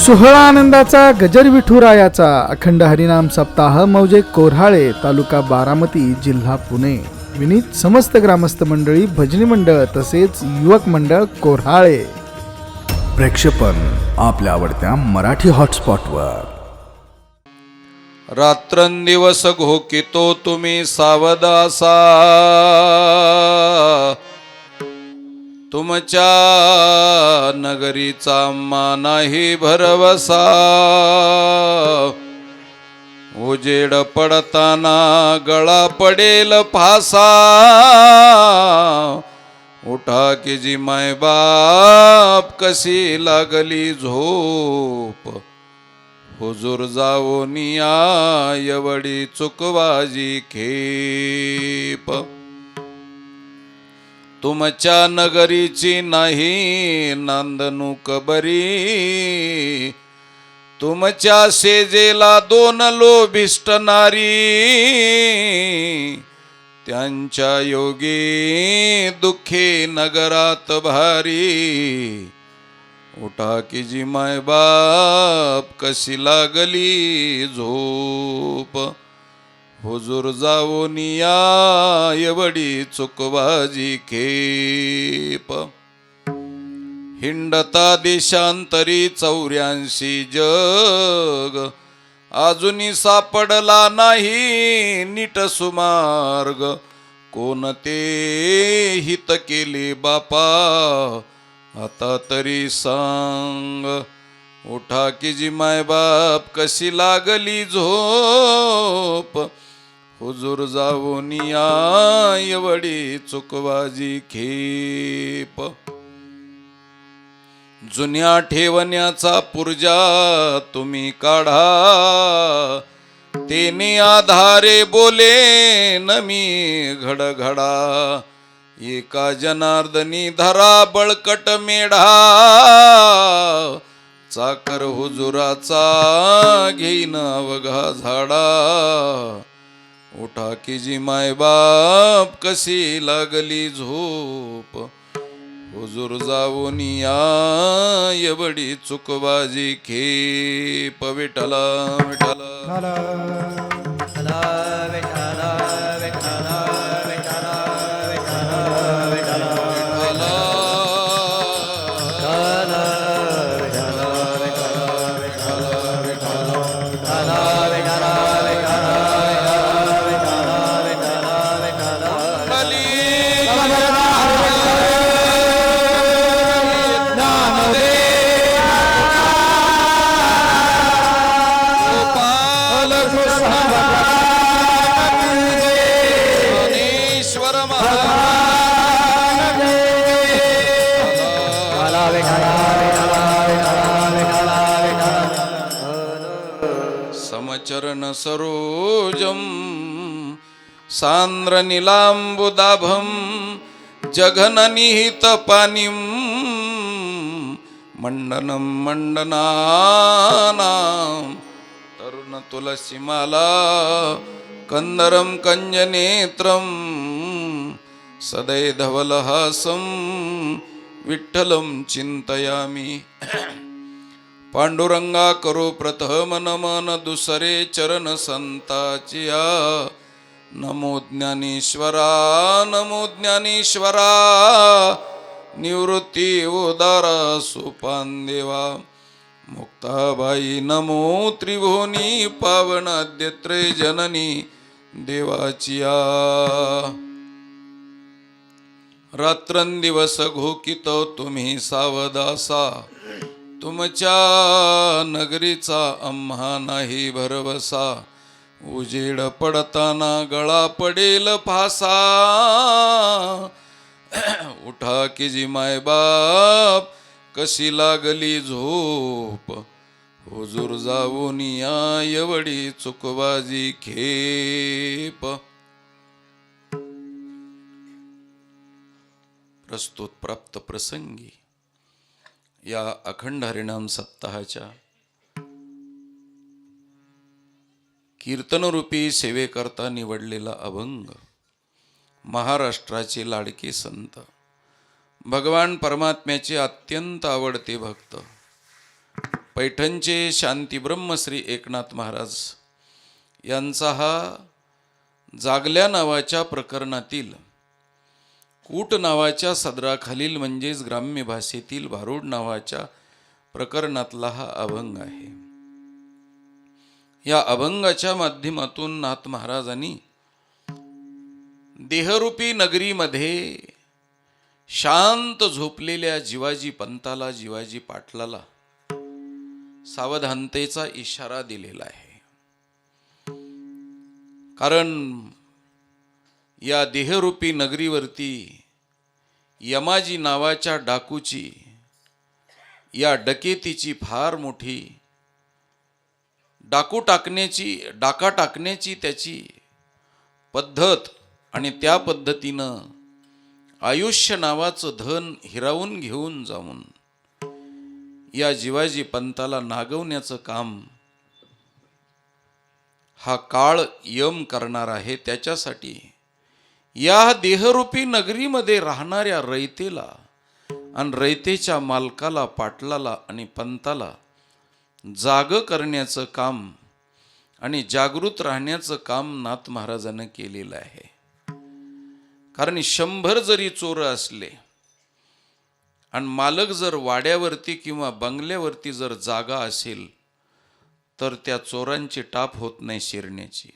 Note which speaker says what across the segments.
Speaker 1: सोहळा आनंदाचा गजर विठुरायाचा अखंड हरिनाम सप्ताह मौजे कोऱ्हाळे तालुका बारामती जिल्हा पुणे विनीत समस्त ग्रामस्थ मंडळी भजनी मंडळ तसेच युवक मंडळ कोऱ्हाळे.
Speaker 2: प्रेक्षेपण आपल्या आवडत्या मराठी हॉटस्पॉटवर.
Speaker 3: रात्रंदिवस घोकितो तुम्ही सावदासा, तुमच्या नगरीचा आम्हा नाही भरवसा. उजेड पडताना गळा पडेल फासा, उठा की जी मायबाप कशी लागली झोप. हुजूर जावोनिया एवढी चुकवाजी खेप. तुमच्या नगरीची नाही नांदणूक बरी, तुमच्या शेजेला दोन लोभिष्ट नारी. त्यांच्या योगी दुःखी नगरात भारी. उठा की जी मायबाप कशी लागली झोप. हुजूर जावोनिया एवढी चुकवाजी खेप. हिंडता देशांतरी 84 जग, अजूनी सापडला नाही नीट सुमार्ग. कोणते हित केले बापा आता तरी सांग. उठा की जी मायबाप कशी लागली झोप. हुजूर जावोनिया एवढी चुकवाजी खेप. जुन्या ठेवण्याचा पुर्जा तुम्ही काढा, तेने आधारे बोले नमी घडघडा. एका जनार्दनी धरा बळकट मेढा, चाकर हुजुराचा घेईन अवघा झाडा. उठा की जी मायबाप कशी लागली झोप. हुजूर जावोनिया एवढी चुकवाजी खेप. विठला विठला समचरण सरोजम सांद्र नीलांबुदाभम जघननिहित पानिम. मंडनम मंडनानां तरुण तुलसीमाला कंदरम कंजनेत्रम. सदै धवलहासम विठ्ठलम चिंतयामि. पांडुरंगा करो प्रथम नमन दुसरे चरण संताचिया. नमो ज्ञानेश्वरा नमो ज्ञानेश्वरा. निवृत्ती उदारा सोपानदेवा. मुक्ताबाई नमो त्रिभुवनी पावन आद्यत्रे जननी देवाचिया. रात्रंदिवस घोकित तुम्ही सावदासा, तुमच्या नगरीचा आम्हा नाही भरवसा. उजेड पडताना गळा पडेल फासा. उठा की जी मायबाप कशी लागली झोप. हुजूर जावोनिया एवढी चुकवाजी खेप. प्रस्तुत प्राप्त प्रसंगी या अखंड हरिनाम सप्ताहाच्या कीर्तनरूपी सेवेकरता निवडलेला अभंग महाराष्ट्राचे लाडके संत भगवान परमात्म्याचे अत्यंत आवडते भक्त पैठणचे शांती ब्रह्मश्री एकनाथ महाराज यांचा हा जागल्या नावाच्या प्रकरणातील कूट नावाच्या सदराखालील म्हणजेच ग्राम्य भाषेतील भारूड नावाच्या प्रकरणातला हा अभंग आहे. या अभंगाच्या माध्यमातून नाथ महाराजांनी देहरूपी नगरीमध्ये शांत झोपलेल्या जिवाजी पंताला, जिवाजी पाटलाला सावधानतेचा इशारा दिलेला आहे. कारण या देहरूपी नगरीवरती यमाजी नावाच्या डाकूची, या डकेतीची फार मोठी डाका टाकण्याची त्याची पद्धत आणि त्या पद्धतीनं आयुष्य नावाचं धन हिरावून घेऊन जाऊन या जिवाजी पंताला नागवण्याचं काम हा काळ यम करणार आहे. त्याच्यासाठी या देहरूपी नगरीमध्ये राहणाऱ्या रयतेला आणि रयतेच्या मालकाला, पाटलाला आणि पंताला जाग करण्याचं काम आणि जागृत राहण्याचं काम नाथ महाराजांनी केलेलं आहे. कारण 100 जरी चोर असले आणि मालक जर वाड्यावरती किंवा बंगल्यावरती जर जागा असेल तर त्या चोरांची टाप होत नाही शिरण्याची.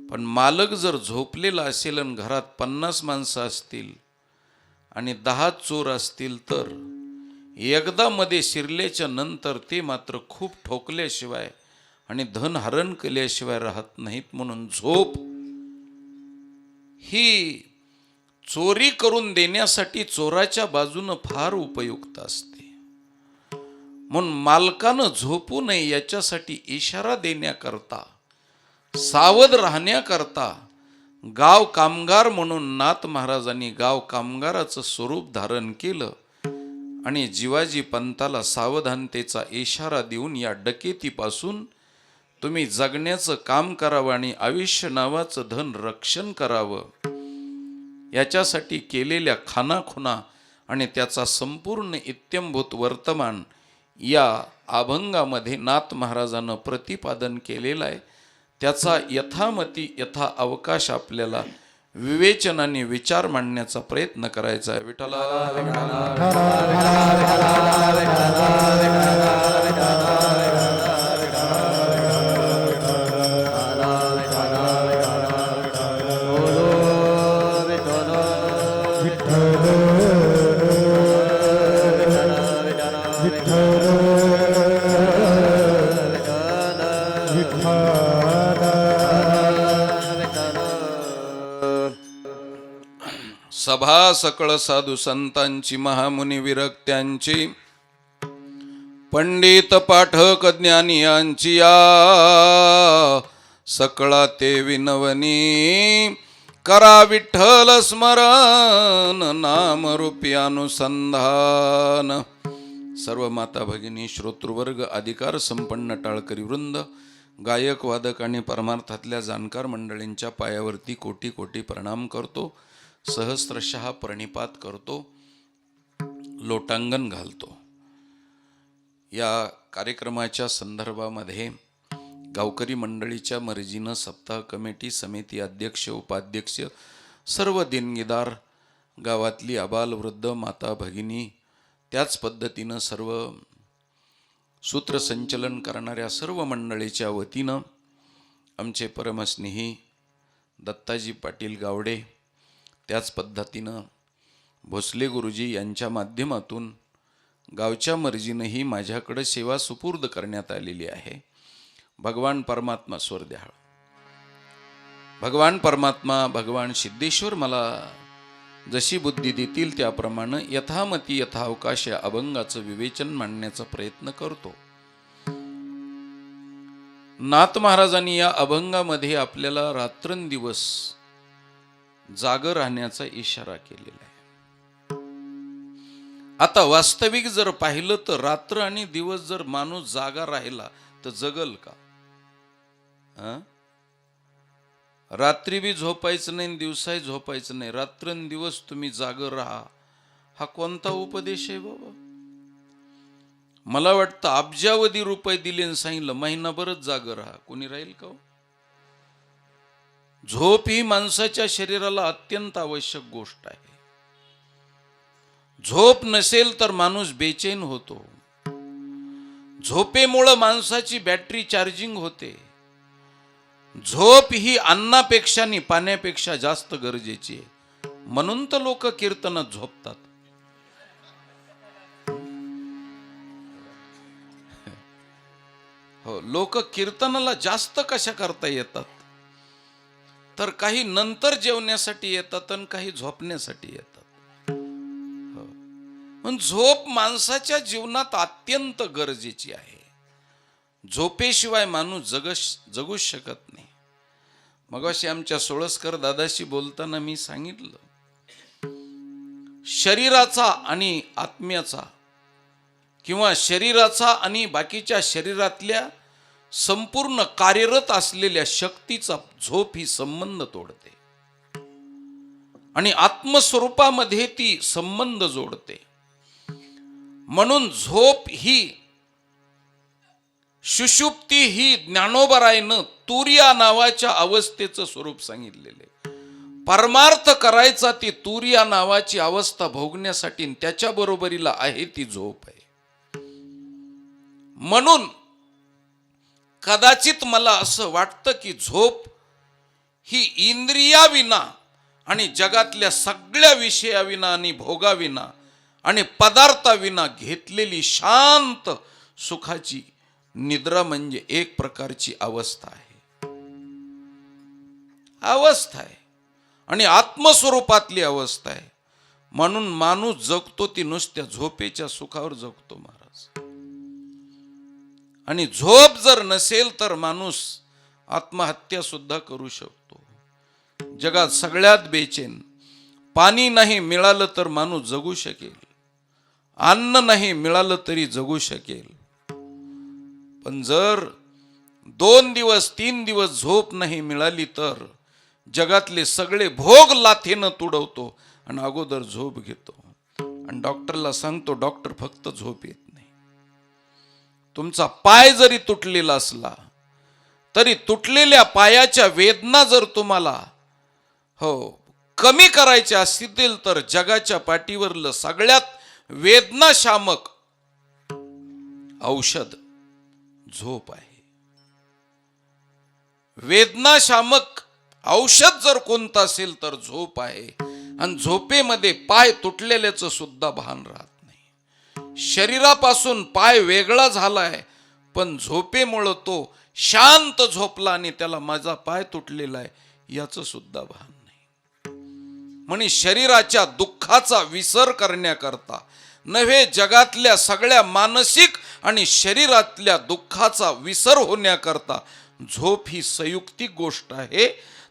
Speaker 3: पण मालक जर झोपलेला असेल आणि घरात 50 माणसं असतील आणि 10 चोर असतील तर एकदा मध्ये शिरल्याच्या नंतर ते मात्र खूप ठोकल्याशिवाय आणि धन हरण केल्याशिवाय राहत नाहीत. म्हणून झोप ही चोरी करून देण्यासाठी चोराच्या बाजूनं फार उपयुक्त असते. म्हणून मालकानं झोपू नये याच्यासाठी इशारा देण्याकरता, सावध राहण्याकरता गाव कामगार म्हणून नाथ महाराजांनी गाव कामगाराचं स्वरूप धारण केलं आणि जिवाजी पंताला सावधानतेचा इशारा देऊन या डकेतीपासून तुम्ही जगण्याचं काम करावं आणि आयुष्य नावाचं धन रक्षण करावं याच्यासाठी केलेल्या खानाखुना आणि त्याचा संपूर्ण इत्यंभूत वर्तमान या अभंगामध्ये नाथ महाराजांनं प्रतिपादन केलेलं आहे. त्याचा यथामती यथा अवकाश आपल्याला विवेचनाने विचार मांडण्याचा प्रयत्न करायचा आहे. विठ्ठला सभा सकळ साधू संतांची, महामुनी विरक्त्यांची, पंडित पाठक ज्ञानी यांची या सकळा ते विनवनी, करा विठ्ठल स्मरण नामरूपी अनुसंधान. सर्व माता भगिनी, श्रोतृवर्ग, अधिकार संपन्न टाळकरी वृंद, गायक, वादक आणि परमार्थातल्या जाणकार मंडळींच्या पायावरती कोटी कोटी प्रणाम करतो. सहस्त्रशः प्रणिपात करतो, लोटांगण घालतो. या कार्यक्रमाच्या संदर्भामध्ये गावकरी मंडळीच्या मर्जीनं सप्ताह कमिटी, समिती अध्यक्ष, उपाध्यक्ष, सर्व देणगीदार, गावातली आबालवृद्ध, माता भगिनी, त्याच पद्धतीनं सर्व सूत्रसंचलन करणाऱ्या सर्व मंडळीच्या वतीनं आमचे परमस्नेही दत्ताजी पाटील गावडे, त्याच पद्धतीनं भोसले गुरुजी यांच्या माध्यमातून गावच्या मर्जीनंही माझ्याकडे सेवा सुपूर्द करण्यात आलेली आहे. भगवान परमात्मा स्वर्द्याळ, भगवान परमात्मा, भगवान सिद्धेश्वर मला जशी बुद्धी देतील त्याप्रमाणे यथामती यथावकाश या अभंगाचं विवेचन मांडण्याचा प्रयत्न करतो. नाथ महाराजांनी या अभंगामध्ये आपल्याला रात्रंदिवस जाग राहण्याचा इशारा केलेला आहे. आता वास्तविक जर पाहिलं तर रात्र आणि दिवस जर माणूस जागा राहिला तर जगल का? रात्री बी झोपायचं नाही, दिवसाही झोपायचं नाही, रात्रंदिवस तुम्ही जाग राहा, हा कोणता उपदेश आहे बाबा? मला वाटतं अब्जावधी रुपये दिले आणि सांगितलं महिनाभरच जागं राहा, कोणी राहील का हो? झोप ही माणसाच्या शरीराला अत्यंत आवश्यक गोष्ट आहे. झोप नसेल तर माणूस बेचैन होतो. झोपेमुळं माणसाची बॅटरी चार्जिंग होते. झोप ही अन्नापेक्षा आणि पाण्यापेक्षा जास्त गरजेची आहे. म्हणून तर लोक कीर्तनात झोपतात. हो, लोक कीर्तनाला जास्त कशा करता येतात, तर काही नंतर जेवण्यासाठी येतात आणि काही झोपण्यासाठी येतात. पण झोप माणसाच्या जीवनात अत्यंत गरजेची आहे. झोपेशिवाय माणूस जगूच शकत नाही. मगाशी आमच्या सोळसकर दादाशी बोलताना मी सांगितलं, शरीराचा आणि आत्म्याचा किंवा शरीराचा आणि बाकीच्या शरीरातल्या संपूर्ण कार्यरत असलेल्या शक्तीचा झोप ही संबंध तोडते आणि आत्मस्वरूपामध्ये ती संबंध जोडते. म्हणून झोप ही सुषुप्ती ही ज्ञानोबरायनं तुर्या नावाच्या अवस्थेचं स्वरूप सांगितलेले. परमार्थ करायचा ती तुर्या नावाची अवस्था भोगण्यासाठी त्याच्या बरोबरीला आहे ती झोप आहे. म्हणून कदाचित मला असं वाटतं की झोप ही इंद्रियाविना आणि जगातल्या सगळ्या विषयाविना आणि भोगाविना आणि पदार्थाविना घेतलेली शांत सुखाची निद्रा म्हणजे एक प्रकारची अवस्था आहे. अवस्था आहे आणि आत्मस्वरूपातली अवस्था आहे. म्हणून माणूस जगतो ती नुसत्या झोपेच्या सुखावर जगतो महाराज. आणि झोप जर नसेल तर माणूस आत्महत्या सुद्धा करू शकतो. जगात सगळ्यात बेचैन. पाणी नाही मिळालं तर माणूस जगू शकेल, अन्न नाही मिळालं तरी जगू शकेल. पण जर 2 दिवस 3 दिवस झोप नाही मिळाली तर जगातले सगळे भोग लाथेनं तुडवतो आणि अगोदर झोप घेतो आणि डॉक्टरला सांगतो, डॉक्टर फक्त झोप येत नाही. तुमचा पाय जरी तुटलेला असला तरी तुटलेल्या पायाच्या वेदना जर तुम्हाला कमी करायच्या असतील तर जगाच्या पाठीवरलं सगळ्यात वेदनाशामक औषध झोप आहे. वेदनाशामक औषध जर कोणतं असेल तर झोप आहे. आणि झोपेमध्ये पाय तुटलेल्याचं सुद्धा भान राहत नाही. शरीरापासून पाय वेगळा झालाय पण झोपेमुळं तो शांत झोपला आणि त्याला माझा पाय तुटलेला आहे याचं सुद्धा भान नाही. म्हणे शरीराच्या दुःखाचा विसर करण्याकरता नव्हे, जगातल्या सगळ्या मानसिक आणि शरीरातल्या दुःखाचा विसर होण्याकरता झोप ही संयुक्तिक गोष्ट आहे.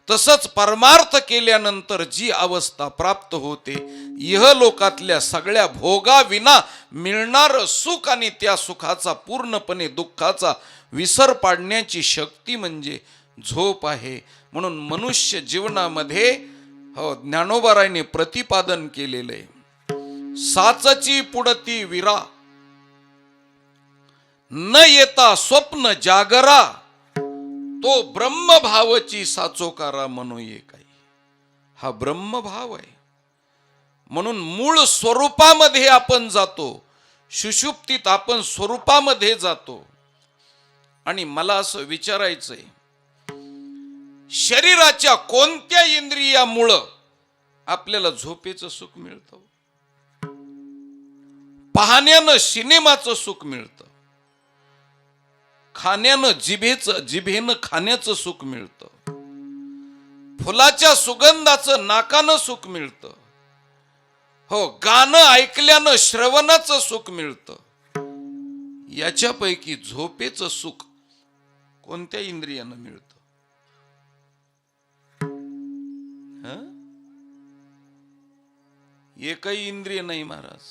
Speaker 3: तसंच परमार्थ केल्यानंतर जी अवस्था प्राप्त होते, इहलोकातल्या सगळ्या भोगाविना मिळणारं सुख आणि त्या सुखाचा पूर्णपणे दुःखाचा विसर पाडण्याची शक्ती म्हणजे झोप आहे. म्हणून मनुष्य जीवनामध्ये ज्ञानोबारायने प्रतिपादन केलेलं आहे, साचची पुढती विरा न येता स्वप्न जागरा, तो ब्रह्मभावची साचोकारा म्हणू ये काही. हा ब्रह्मभाव आहे. म्हणून मूळ स्वरूपामध्ये आपण जातो, सुषुप्तीत आपण स्वरूपामध्ये जातो. आणि मला असं विचारायचंय, शरीराच्या कोणत्या इंद्रियामुळं आपल्याला झोपेचं सुख मिळतं? पाहण्यानं सिनेमाचं सुख मिळतं, खाण्यानं जिभेनं खाण्याचं सुख मिळतं, फुलाच्या सुगंधाचं नाकानं सुख मिळतं, गाणं ऐकल्यानं श्रवणाचं सुख मिळतं. याच्यापैकी झोपेचं सुख कोणत्या इंद्रियानं मिळतं? एकही इंद्रिय नाही महाराज.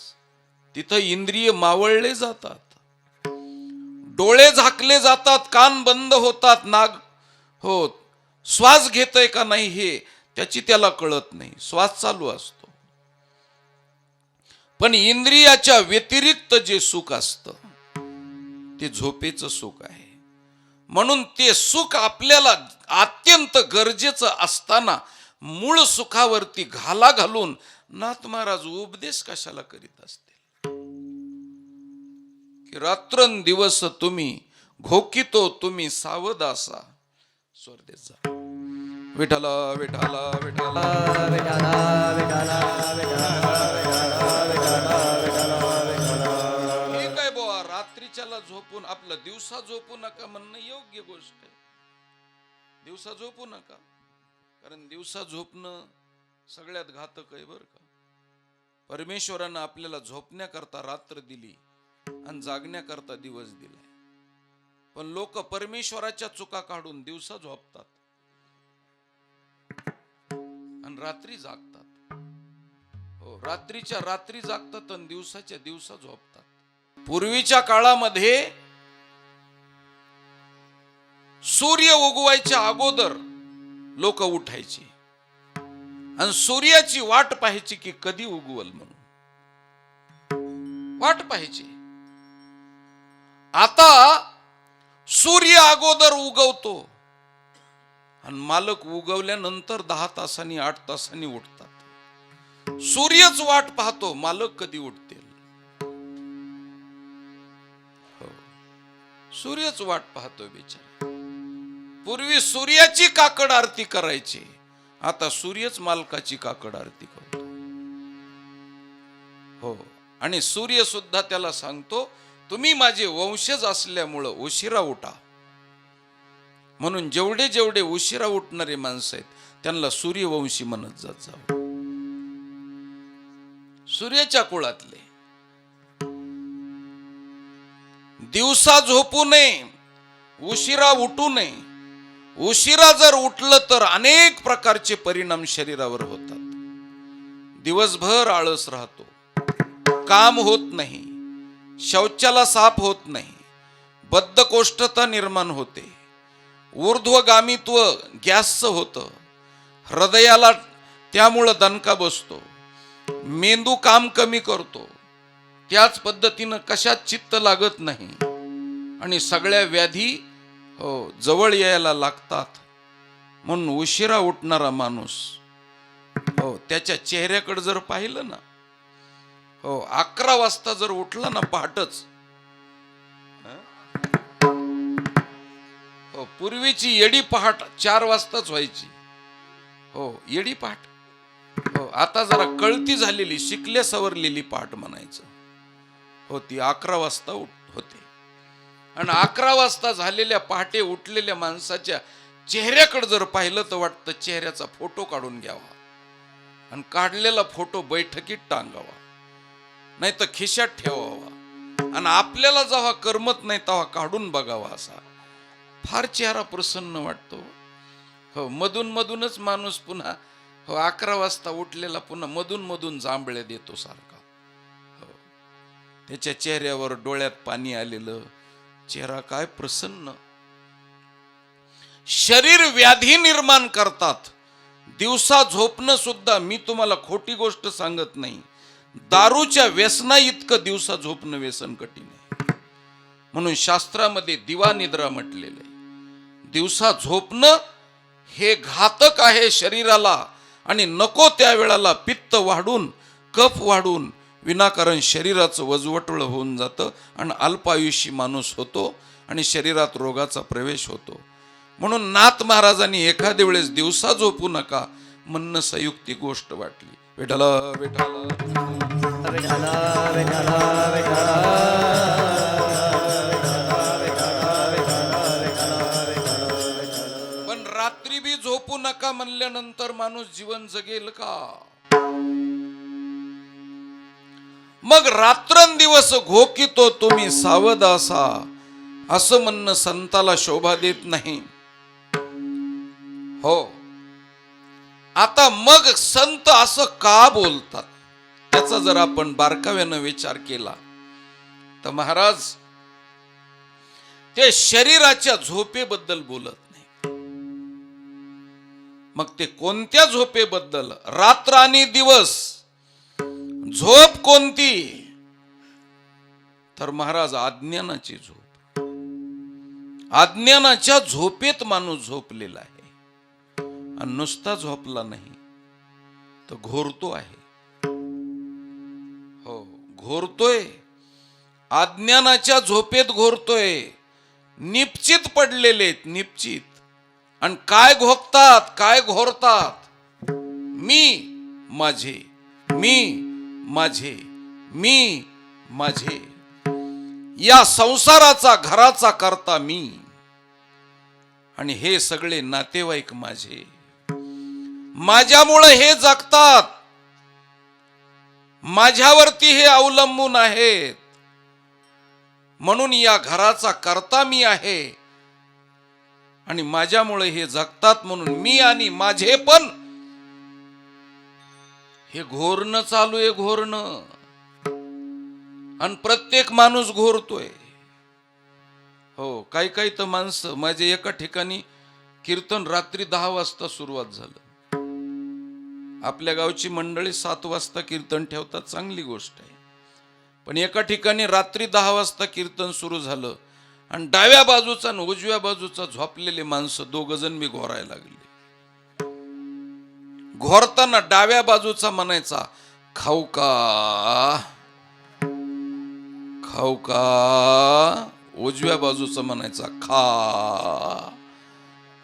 Speaker 3: तिथं इंद्रिय मावळले जातात, डोळे झाकले जातात, कान बंद होतात, नाक श्वास घेतोय का नाही हे त्याची त्याला कळत नाही, श्वास चालू असतो. पण इंद्रियाच्या व्यतिरिक्त जे सुख असतं ते झोपेचं सुख आहे. म्हणून ते सुख आपल्याला अत्यंत गरजेचं असताना मूळ सुखावरती घाला घालून नाथ महाराज उपदेश कशाला करीत असतील की रात्रंदिवस तुम्ही घोकितो तुम्ही सावध असा. स्वर्देश जा. विठाला विठाला विठाला ठीक आहे बुवा, रात्रीच्याला झोपून आपलं दिवसा झोपू नका म्हणणं योग्य गोष्ट आहे. दिवसा झोपू नका, कारण दिवसा झोपणं सगळ्यात घातक आहे बरं का. परमेश्वरानं आपल्याला झोपण्याकरता रात्र दिली आणि जागण्याकरता दिवस दिलाय. पण लोक परमेश्वराच्या चुका काढून दिवसा झोपतात आणि रात्री जागतात. हो, रात्रीच्या रात्री जागतात आणि दिवसाच्या दिवसा झोपतात. पूर्वीच्या काळामध्ये सूर्य उगवायच्या अगोदर लोक उठायची आणि सूर्याची वाट पाहायची की कधी उगवल म्हणून वाट पाहायची. आता सूर्य अगोदर उगवतो आणि मालक उगवल्यानंतर 10 तासांनी 8 तासांनी उठतात. सूर्यच वाट पाहतो मालक कधी उठतील. हो, सूर्यच वाट पाहतो बिचारा. पूर्वी सूर्याची काकड आरती करायची, आता सूर्यच मालकाची काकड आरती करतो. हो, आणि सूर्य सुद्धा त्याला सांगतो तुम्ही माझे वंशज असल्यामुळं उशिरा उठा. म्हणून जेवढे जेवढे उशिरा उठणारे माणसं आहेत त्यांना सूर्यवंशी म्हणत जात जावं. सूर्याच्या कुळातले. दिवसा झोपू नये, उशिरा उठू नये. उशिरा जर उठलं तर अनेक प्रकारचे परिणाम शरीरावर होतात. दिवसभर आळस राहतो, काम होत नाही, शौचाला साफ होत नाही, बद्धकोष्ठता निर्माण होते, ऊर्ध्वगामित्व गॅसचं होतं, हृदयाला त्यामुळं दणका बसतो, मेंदू काम कमी करतो, त्याच पद्धतीनं कशात चित्त लागत नाही आणि सगळ्या व्याधी जवळ यायला लागतात. म्हणून उशिरा उठणारा माणूस त्याच्या चेहऱ्याकडे जर पाहिलं ना, 11 वाजता जर उठला ना पहाटच, पूर्वीची येडी पहाट 4 वाजताच व्हायची. येडी पहाट. आता जरा कळती झालेली शिकल्या सवरलेली पहाट म्हणायचं. ती 11 वाजता होते. आणि 11 वाजता झालेल्या पहाटे उठलेल्या माणसाच्या चेहऱ्याकडे जर पाहिलं तर वाटतं चेहऱ्याचा फोटो काढून घ्यावा आणि काढलेला फोटो बैठकीत टांगावा, नाही तर खिशात ठेवावा आणि आपल्याला जेव्हा करमत नाही तेव्हा काढून बघावा. असा फार चेहरा प्रसन्न वाटतो. मधून मधूनच माणूस पुन्हा 11 वाजता उठलेला पुन्हा मधून मधून जांभळे देतो सारखा. त्याच्या चेहऱ्यावर डोळ्यात पाणी आलेलं, चेहरा काय प्रसन्न. शरीर व्याधी निर्माण करतात. दिवसा झोपणं सुद्धा, मी तुम्हाला खोटी गोष्ट सांगत नाही, दारूच्या व्यसना इतकं दिवसा झोपणं व्यसन कठीण आहे. म्हणून शास्त्रामध्ये दिवा निद्रा म्हटलेलं आहे. दिवसा झोपणं हे घातक आहे शरीराला आणि नको त्या वेळेला पित्त वाढून कफ वाढून विनाकारण शरीराचं वजवटळ होऊन जातं आणि अल्पायुषी माणूस होतो आणि शरीरात रोगाचा प्रवेश होतो. म्हणून नाथ महाराजांनी एखाद्या वेळेस दिवसा झोपू नका म्हणणं संयुक्ती गोष्ट वाटली. विठाला विठाला विठाला विठाला विठाला. पण रात्री बी झोपू नका म्हणल्यानंतर माणूस जीवन जगेल का? मग रात्रंदिवस घोकितो तुम्ही सावध असा, असं म्हणणं संताला शोभा देत नाही. हो, आता मग संत असं का बोलतात त्याचा जर आपण बारकाव्यानं विचार केला तर महाराज ते शरीराच्या झोपेबद्दल बोलत नाही. मग ते कोणत्या झोपेबद्दल? रात्र आणि दिवस झोप कोणती? तर महाराज अज्ञानाची झोप. अज्ञानाच्या झोपेत माणूस झोपलेला आहे आणि नुसता झोपला नाही तर घोरतो आहे. हो, घोरतोय, अज्ञानाच्या झोपेत घोरतोय. निपचित पडलेले, निपचित. आणि काय घोकतात, काय घोरतात? मी माझे, मी माझे, मी माझे. या संसाराचा, घराचा करता मी, आणि हे सगळे नातेवाईक माझे. माझ्यामुळे हे जगतात, माझ्यावरती हे अवलंबून आहेत. म्हणून या घराचा करता मी आहे आणि माझ्यामुळे हे जगतात. म्हणून मी आणि माझे पण हे घोरणं चालू आहे, घोरणं. आणि प्रत्येक माणूस घोरतोय. हो, काही काही तर माणसं, माझे एका ठिकाणी कीर्तन रात्री 10 वाजता सुरुवात झालं. आपल्या गावची मंडळी 7 वाजता कीर्तन ठेवतात, चांगली गोष्ट आहे. पण एका ठिकाणी रात्री 10 वाजता कीर्तन सुरू झालं आणि डाव्या बाजूचा आणि उजव्या बाजूचा झोपलेले माणसं 2 जण मी घोरायला लागले. घोरताना डाव्या बाजूचा म्हणायचा खाऊ का, खाऊ का. उजव्या बाजूचा म्हणायचा खा.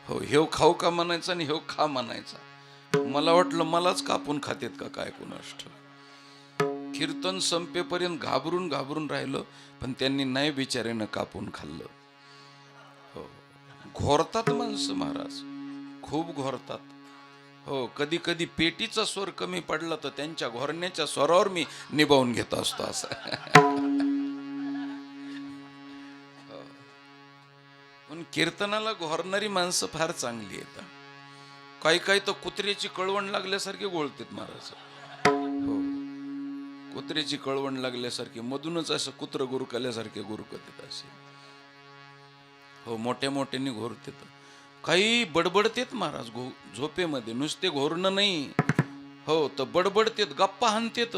Speaker 3: हो, हेव खाऊ का म्हणायचा आणि हेव खा म्हणायचा. मला वाटलं मलाच कापून खातेत का काय कुणास ठाऊक. कीर्तन संपेपर्यंत घाबरून घाबरून राहिलं, पण त्यांनी नाही बिचाऱ्यानं कापून खाल्लं. हो, घोरतात माणसं महाराज, खूप घोरतात. हो, कधी कधी पेटीचा स्वर कमी पडला तर त्यांच्या घोरण्याच्या स्वरावर मी निभावून घेत असतो असं. पण कीर्तनाला घोरणारी माणसं फार चांगली आहेत. काही काही तर कुत्र्याची कळवण लागल्यासारखे गोळतात महाराज. हो, कुत्र्याची कळवण लागल्यासारखे, मधूनच असं कुत्र गुरकल्यासारखे गुरकतात असे. हो, मोठ्या मोठ्याने घोरतात. काही बडबडतेत महाराज झोपेमध्ये, नुसते घोरणं नाही. हो, तर बडबडतेत, गप्पा हाणतेत.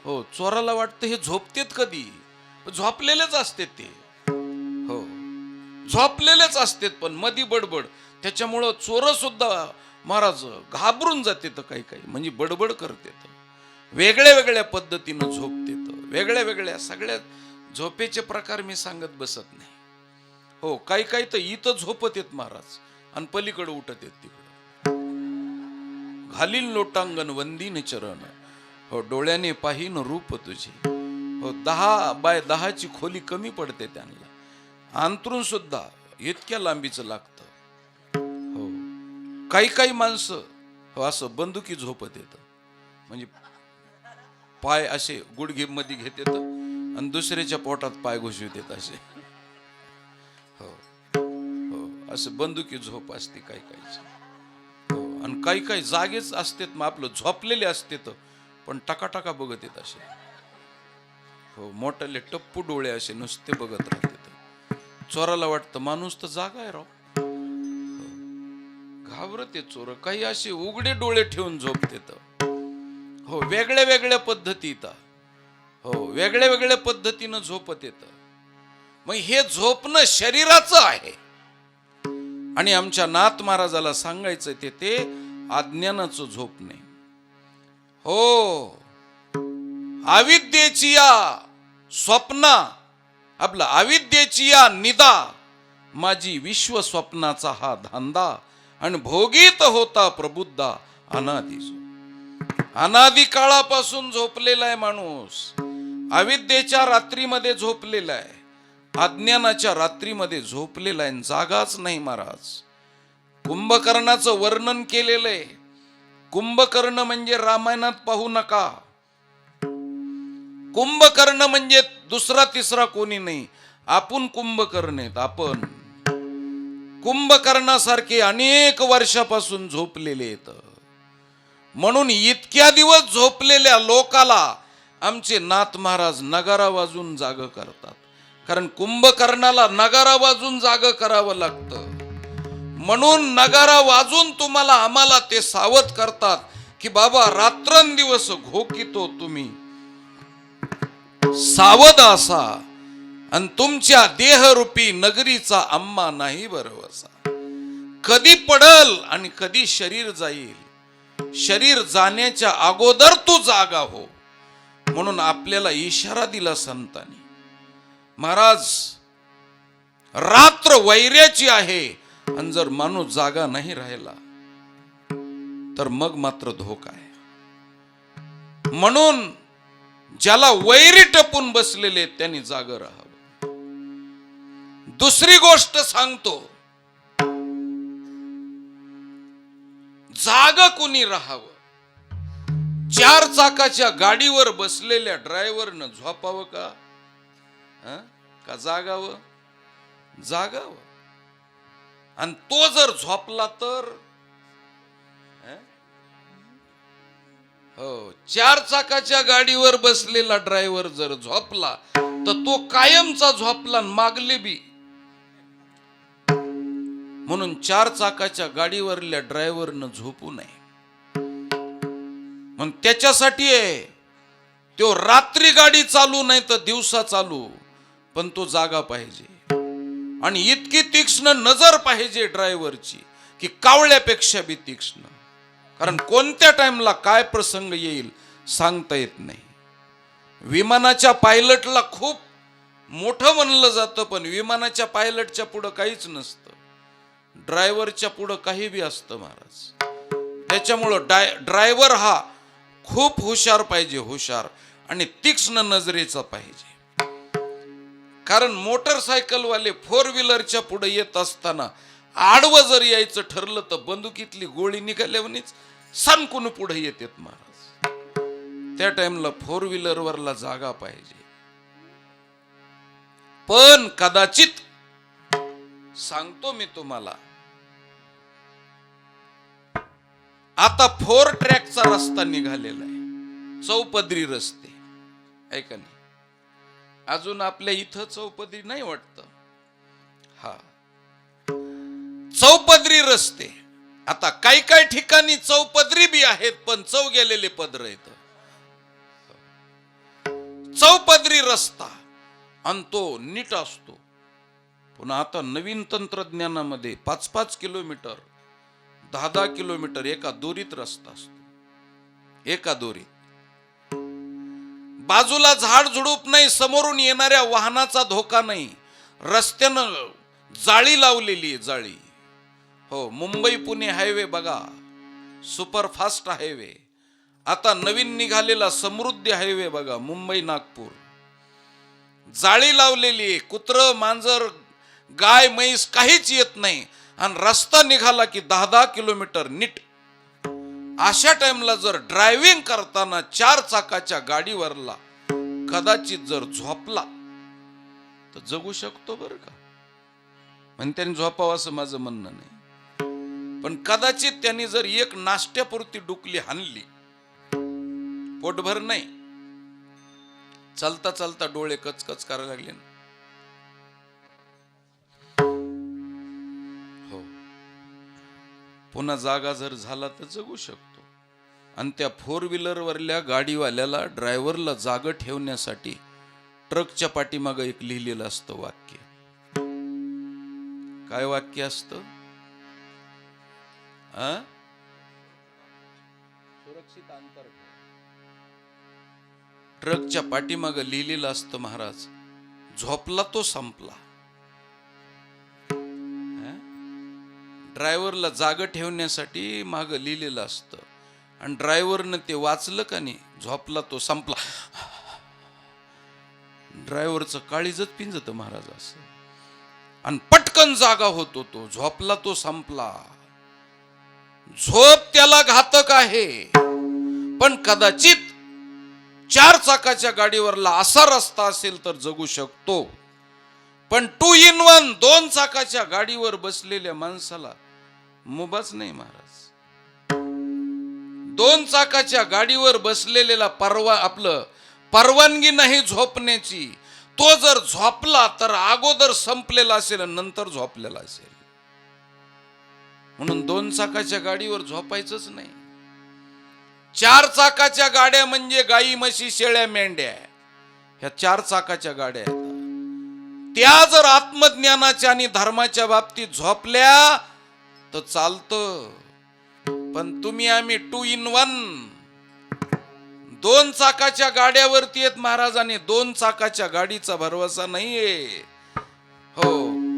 Speaker 3: हो, चोराला वाटतं हे झोपतेत कधी, झोपलेलेच असतात ते. हो, झोपलेलेच असतात पण मधी बडबड. त्याच्यामुळं चोर सुद्धा महाराज घाबरून जाते. तर काही काही म्हणजे बडबड करते, वेगळ्या वेगळ्या पद्धतीनं झोपतेत, वेगळ्या वेगळ्या. सगळ्या झोपेचे प्रकार मी सांगत बसत नाही. हो, काही काही तर इथं झोपत येत महाराज आणि पलीकडे उठत येत तिकडं. घालीन लोटांगण वंदीन चरण, हो डोळ्याने पाहीन रूप तुझे. हो, 10 बाय 10ची खोली कमी पडते त्यांना. अंतरून सुद्धा इतक्या लांबीचं लागतं. हो, काही काही माणसं हो असं बंदुकी झोपत येत, म्हणजे पाय असे गुडघे मध्ये घेतात आणि दुसऱ्याच्या पोटात पाय घुसवत येत असे. हो, हो, असं बंदुकी झोप असते काही काहीची. हो, आणि काही काही जागेच असतात, मग आपलं झोपलेले असतात पण टकाटका बघत येत असे. हो, मोठाले टप्पू डोळे असे नुसते बघत राहतात. चोराला वाटतं माणूस तर जागा आहे राव. घाबरते चोर. काही असे उघडे डोळे ठेवून झोपतेत. हो, वेगळ्या वेगळ्या पद्धतीत. हो, वेगळ्या वेगळ्या पद्धतीनं झोपत येत. मग हे झोपणं शरीराचं आहे. आणि आमच्या नाथ महाराजाला सांगायचं ते अज्ञानाचं झोपणे. हो, अविद्येची या स्वप्ना, आपला अविद्येची या निदा, माझी विश्व स्वप्नाचा हा धांदा. आणि भोगीत होता प्रबुद्धा अनादी. अनादी काळापासून झोपलेला आहे माणूस. अविद्येच्या रात्रीमध्ये झोपलेला आहे, अज्ञानाच्या रात्रीमध्ये झोपलेला आहे, जागाच नाही महाराज. कुंभकर्णाचं वर्णन केलेलं आहे. कुंभकर्ण म्हणजे रामायणात पाहू नका. कुंभकर्ण म्हणजे दुसरा तिसरा कोणी नाही, आपण कुंभकर्ण आहेत. आपण कुंभकर्णासारखे अनेक वर्षापासून झोपलेले आहेत. म्हणून इतक्या दिवस झोपलेल्या लोकाला आमचे नाथ महाराज नगारा वाजून जाग करतात. कारण कुंभकर्णाला नगारा वाजून जाग करावं लागतं. म्हणून नगारा वाजून तुम्हाला आम्हाला ते सावध करतात की बाबा रात्रंदिवस घोकितो तुम्ही, सावध असा. आणि तुमच्या देहरूपी नगरीचा आम्हा नाही भरवसा. कधी पडल आणि कधी शरीर जाईल. शरीर जाण्याच्या अगोदर तू जागा हो. म्हणून आपल्याला इशारा दिला संतांनी. महाराज, रात्र वैऱ्याची आहे आणि जर माणूस जागा नाही राहिला तर मग मात्र धोका आहे. म्हणून ज्याला वैरी टपून बसलेले त्यांनी जागा राहावं. दुसरी गोष्ट सांगतो, जाग कुणी राहावं. 4 चाकाच्या गाडीवर बसलेल्या ड्रायव्हरनं झोपावं का? का जागावं? जागावं. आणि तो जर झोपला तर हो, 4 चाकाच्या गाडीवर बसलेला ड्रायव्हर जर झोपला तर तो कायमचा झोपला मागले बी. म्हणून 4 चाकाच्या गाडीवरल्या ड्रायव्हरनं झोपू नये. म्हणून त्याच्यासाठी आहे तो रात्री गाडी चालू नाही तर दिवसा चालू, पण तो जागा पाहिजे. आणि इतकी तीक्ष्ण नजर पाहिजे ड्रायव्हरची की कावळ्यापेक्षा बी तीक्ष्ण. कारण कोणत्या टाइमला काय प्रसंग येईल सांगता येत नाही. विमानाच्या पायलटला खूप मोठं म्हणलं जातं, पण विमानाच्या पायलटच्या पुढं काहीच नसतं. ड्रायव्हरच्या पुढं काही बी असतं महाराज. त्याच्यामुळं ड्रायव्हर हा खूप हुशार पाहिजे, हुशार आणि तीक्ष्ण नजरेचा पाहिजे. कारण मोटरसायकलवाले 4 व्हीलरच्या पुढे येत असताना आडवं जर यायचं ठरलं तर बंदुकीतली गोळी निघाल्यावनीच सनकून पुढे येतात महाराज. त्या टाइमला 4 व्हीलर वरला जागा पाहिजे. पण कदाचित सांगतो मी तुम्हाला, आता 4 ट्रॅकचा रस्ता निघालेला आहे, चौपदरी रस्ते. ऐका नाही, अजून आपल्या इथं चौपदरी नाही वाटतं. हा, चौपदरी रस्ते. आता काही काही ठिकाणी चौपदरी बी आहेत, पण चौ गेलेले पदर आहेत. चौपदरी रस्ता आणि तो नीट असतो. पुन्हा आता नवीन तंत्रज्ञानामध्ये 5-5 किलोमीटर 10-10 किलोमीटर एका दोरीत रस्ता असतो. एका दोरीत बाजूला झाड झुडूप नाही, समोरून येणाऱ्या वाहनाचा धोका नाही. रस्त्यानं जाळी लावलेली आहे, जाळी. हो, मुंबई पुणे हायवे बघा, सुपरफास्ट हायवे. आता नवीन निघालेला समृद्धी हायवे बघा, मुंबई नागपूर. जाळी लावलेली आहे. कुत्र मांजर गाय म्हैस काहीच येत नाही. आणि रस्ता निघाला की 10-10 किलोमीटर नीट. अशा टाइमला जर ड्रायव्हिंग करताना 4 चाकाच्या गाडीवरला कदाचित जर झोपला तर जगू शकतो बरं का. म्हणजे त्यांनी झोपावं असं माझं म्हणणं नाही, पण कदाचित त्यांनी जर एक नाश्त्यापुरती डुकली हाणली, पोटभर नाही, चालता चालता डोळे कचकच करायला लागले ना, हो, पुन्हा जागा जर झाला तर जगू शकतो. आणि त्या 4 व्हीलर वरल्या गाडीवाल्याला, ड्रायव्हरला जागा ठेवण्यासाठी ट्रकच्या पाठीमागं एक लिहिलेलं असतं वाक्य. काय वाक्य असतं? सुरक्षित अंतर. ट्रकच्या पाठीमागं लिहिलेलं असतं महाराज, झोपला तो संपला. ड्रायव्हरला जागा ठेवण्यासाठी मागं लिहिलेलं असतं आणि ड्रायव्हरनं ते वाचलं का नाही, झोपला तो संपला. ड्रायव्हरचं काळीजच पिंजत महाराज असं. आणि पटकन जागा होतो तो, झोपला तो संपला. झोप त्याला घातक आहे, पण कदाचित 4 चाकाच्या गाडीवरला असा रस्ता असेल तर जगू शकतो. पण 2 in 1 2 चाकाच्या गाडीवर बसलेल्या माणसाला मुबाच नाही महाराज. 2 चाकाच्या गाडीवर बसलेला परवानगी नाही झोपण्याची. तो जर झोपला तर अगोदर संपलेला असेल, नंतर झोपलेला असेल. म्हणून 2 चाकाच्या गाडीवर झोपायचंच नाही. 4 चाकाच्या गाड्या म्हणजे गाई म्हशी शेळ्या मेंढ्या, ह्या 4 चाकाच्या गाड्या आहेत. त्या जर आत्मज्ञानाच्या आणि धर्माच्या बाबतीत झोपल्या तर चालतं, पण तुम्ही आम्ही 2 in 1 2 चाकाच्या गाड्यावरती आहेत महाराज, आणि 2 चाकाच्या गाडीचा भरवसा नाहीये. हो,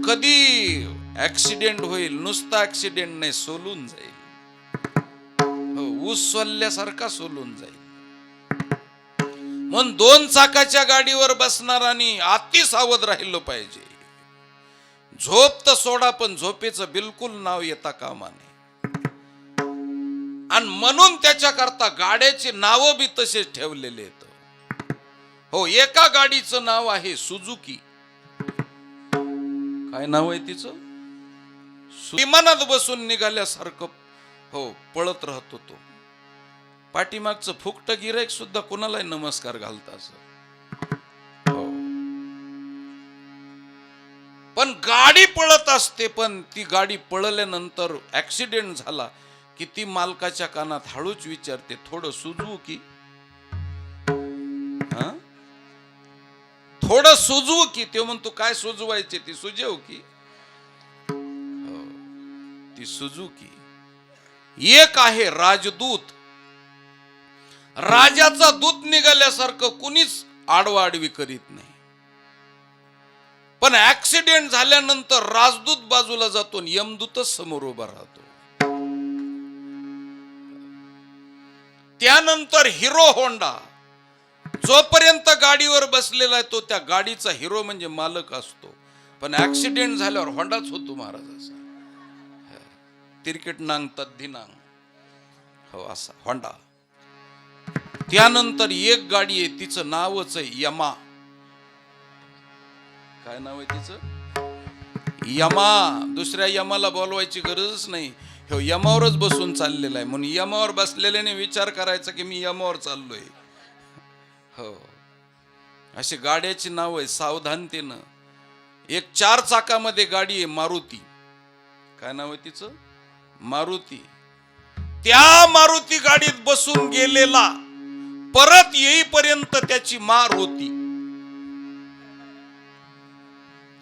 Speaker 3: कधी ऍक्सिडेंट होईल, नुसता ऍक्सिडेंट नाही, सोलून जाईल. हो, ऊस सोलल्यासारखा सोलून जाईल. म्हणून 2 चाकाच्या गाडीवर बसणारांनी अति सावध राहिलो पाहिजे. झोप तर सोडा, पण झोपेचं बिलकुल नाव येता कामा नये. आणि म्हणून त्याच्याकरता गाड्याची नावं बी तसेच ठेवलेले आहेत. हो, एका गाडीचं नाव आहे सुझुकी. काय नाव आहे तिचं? विमानात बसून निघाल्यासारखं हो पळत राहतो तो. पाठीमागचं फुकट गिराईक सुद्धा कोणालाही नमस्कार घालत असं. हो, पण गाडी पळत असते, पण ती गाडी पळल्यानंतर ऍक्सिडेंट झाला की ती मालकाच्या कानात हळूच विचारते, थोडं सुजवू की? थोडं सुजवू की? ते म्हणतो, काय सुजवायचे? ती सुजेव की? हो, ती सुजुकी. एक आहे राजदूत. राजाचा दूत निघाल्यासारखं कुणीच आडवाआडवी करीत नाही, पण ऍक्सिडेंट झाल्यानंतर राजदूत बाजूला जातो आणि यमदूतच समोर उभा राहतो. त्यानंतर हिरो होंडा, जोपर्यंत गाडीवर बसलेला आहे तो त्या गाडीचा हिरो म्हणजे मालक असतो, पण ऍक्सिडेंट झाल्यावर होंडाच होतो महाराज. असा तिरकेट नांग तद्धी नांग, हो असा होंडा. त्यानंतर एक गाडी आहे, तिचं नावच आहे यमा. काय नाव आहे तिचं? यमा. दुसऱ्या यमाला बोलवायची गरजच नाही, हो यमावरच बसून चाललेला आहे. म्हणून यमावर बसलेल्याने विचार करायचा की मी यमावर चाललोय. हो, अशी गाड्याची नाव आहे सावधानतेनं. एक 4 चाकामध्ये गाडी आहे मारुती. काय नाव आहे तिचं? मारुती. त्या मारुती गाडीत बसून गेलेला परत येईपर्यंत त्याची मार होती.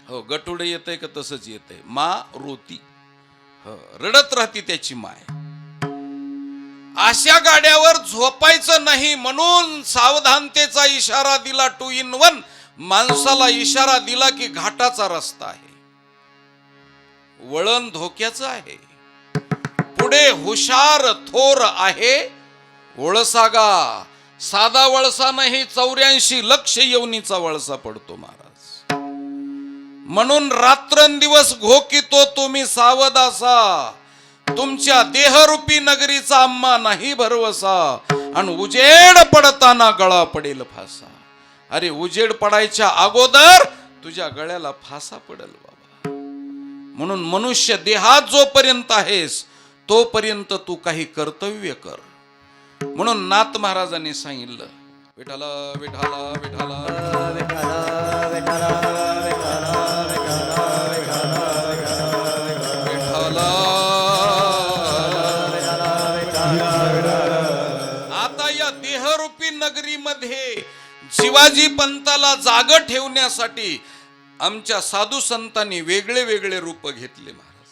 Speaker 3: हो, गटुडे येतंय का तसंच येतंय, मारुती. हो, रडत राहती त्याची माय. अशा गाड्यावर झोपायचं नाही म्हणून सावधानतेचा इशारा दिला. 2 in 1 माणसाला इशारा दिला की घाटाचा रस्ता आहे, वळण धोक्याचं आहे, पुढे हुशार थोर आहे वळसागा. साधा वळसा नाही, 84 लक्ष योनीचा वळसा पडतो महाराज. म्हणून रात्रंदिवस घोकितो तुम्ही सावध असा, तुमच्या देहरूपी नगरीचा आम्हा नाही भरवसा, आणि उजेड पडताना गळा पडेल फासा. अरे उजेड पडायच्या अगोदर तुझ्या गळ्याला फासा पडेल बाबा. म्हणून मनुष्य देहात जोपर्यंत आहेस तोपर्यंत तू काही कर्तव्य कर. म्हणून नाथ महाराजांनी सांगितलं, विठाला विठाला विठाला आता या देहरूपी नगरीमध्ये शिवाजी पंताला जाग ठेवण्यासाठी आमच्या साधू संतांनी वेगळे वेगळे रूप घेतले महाराज.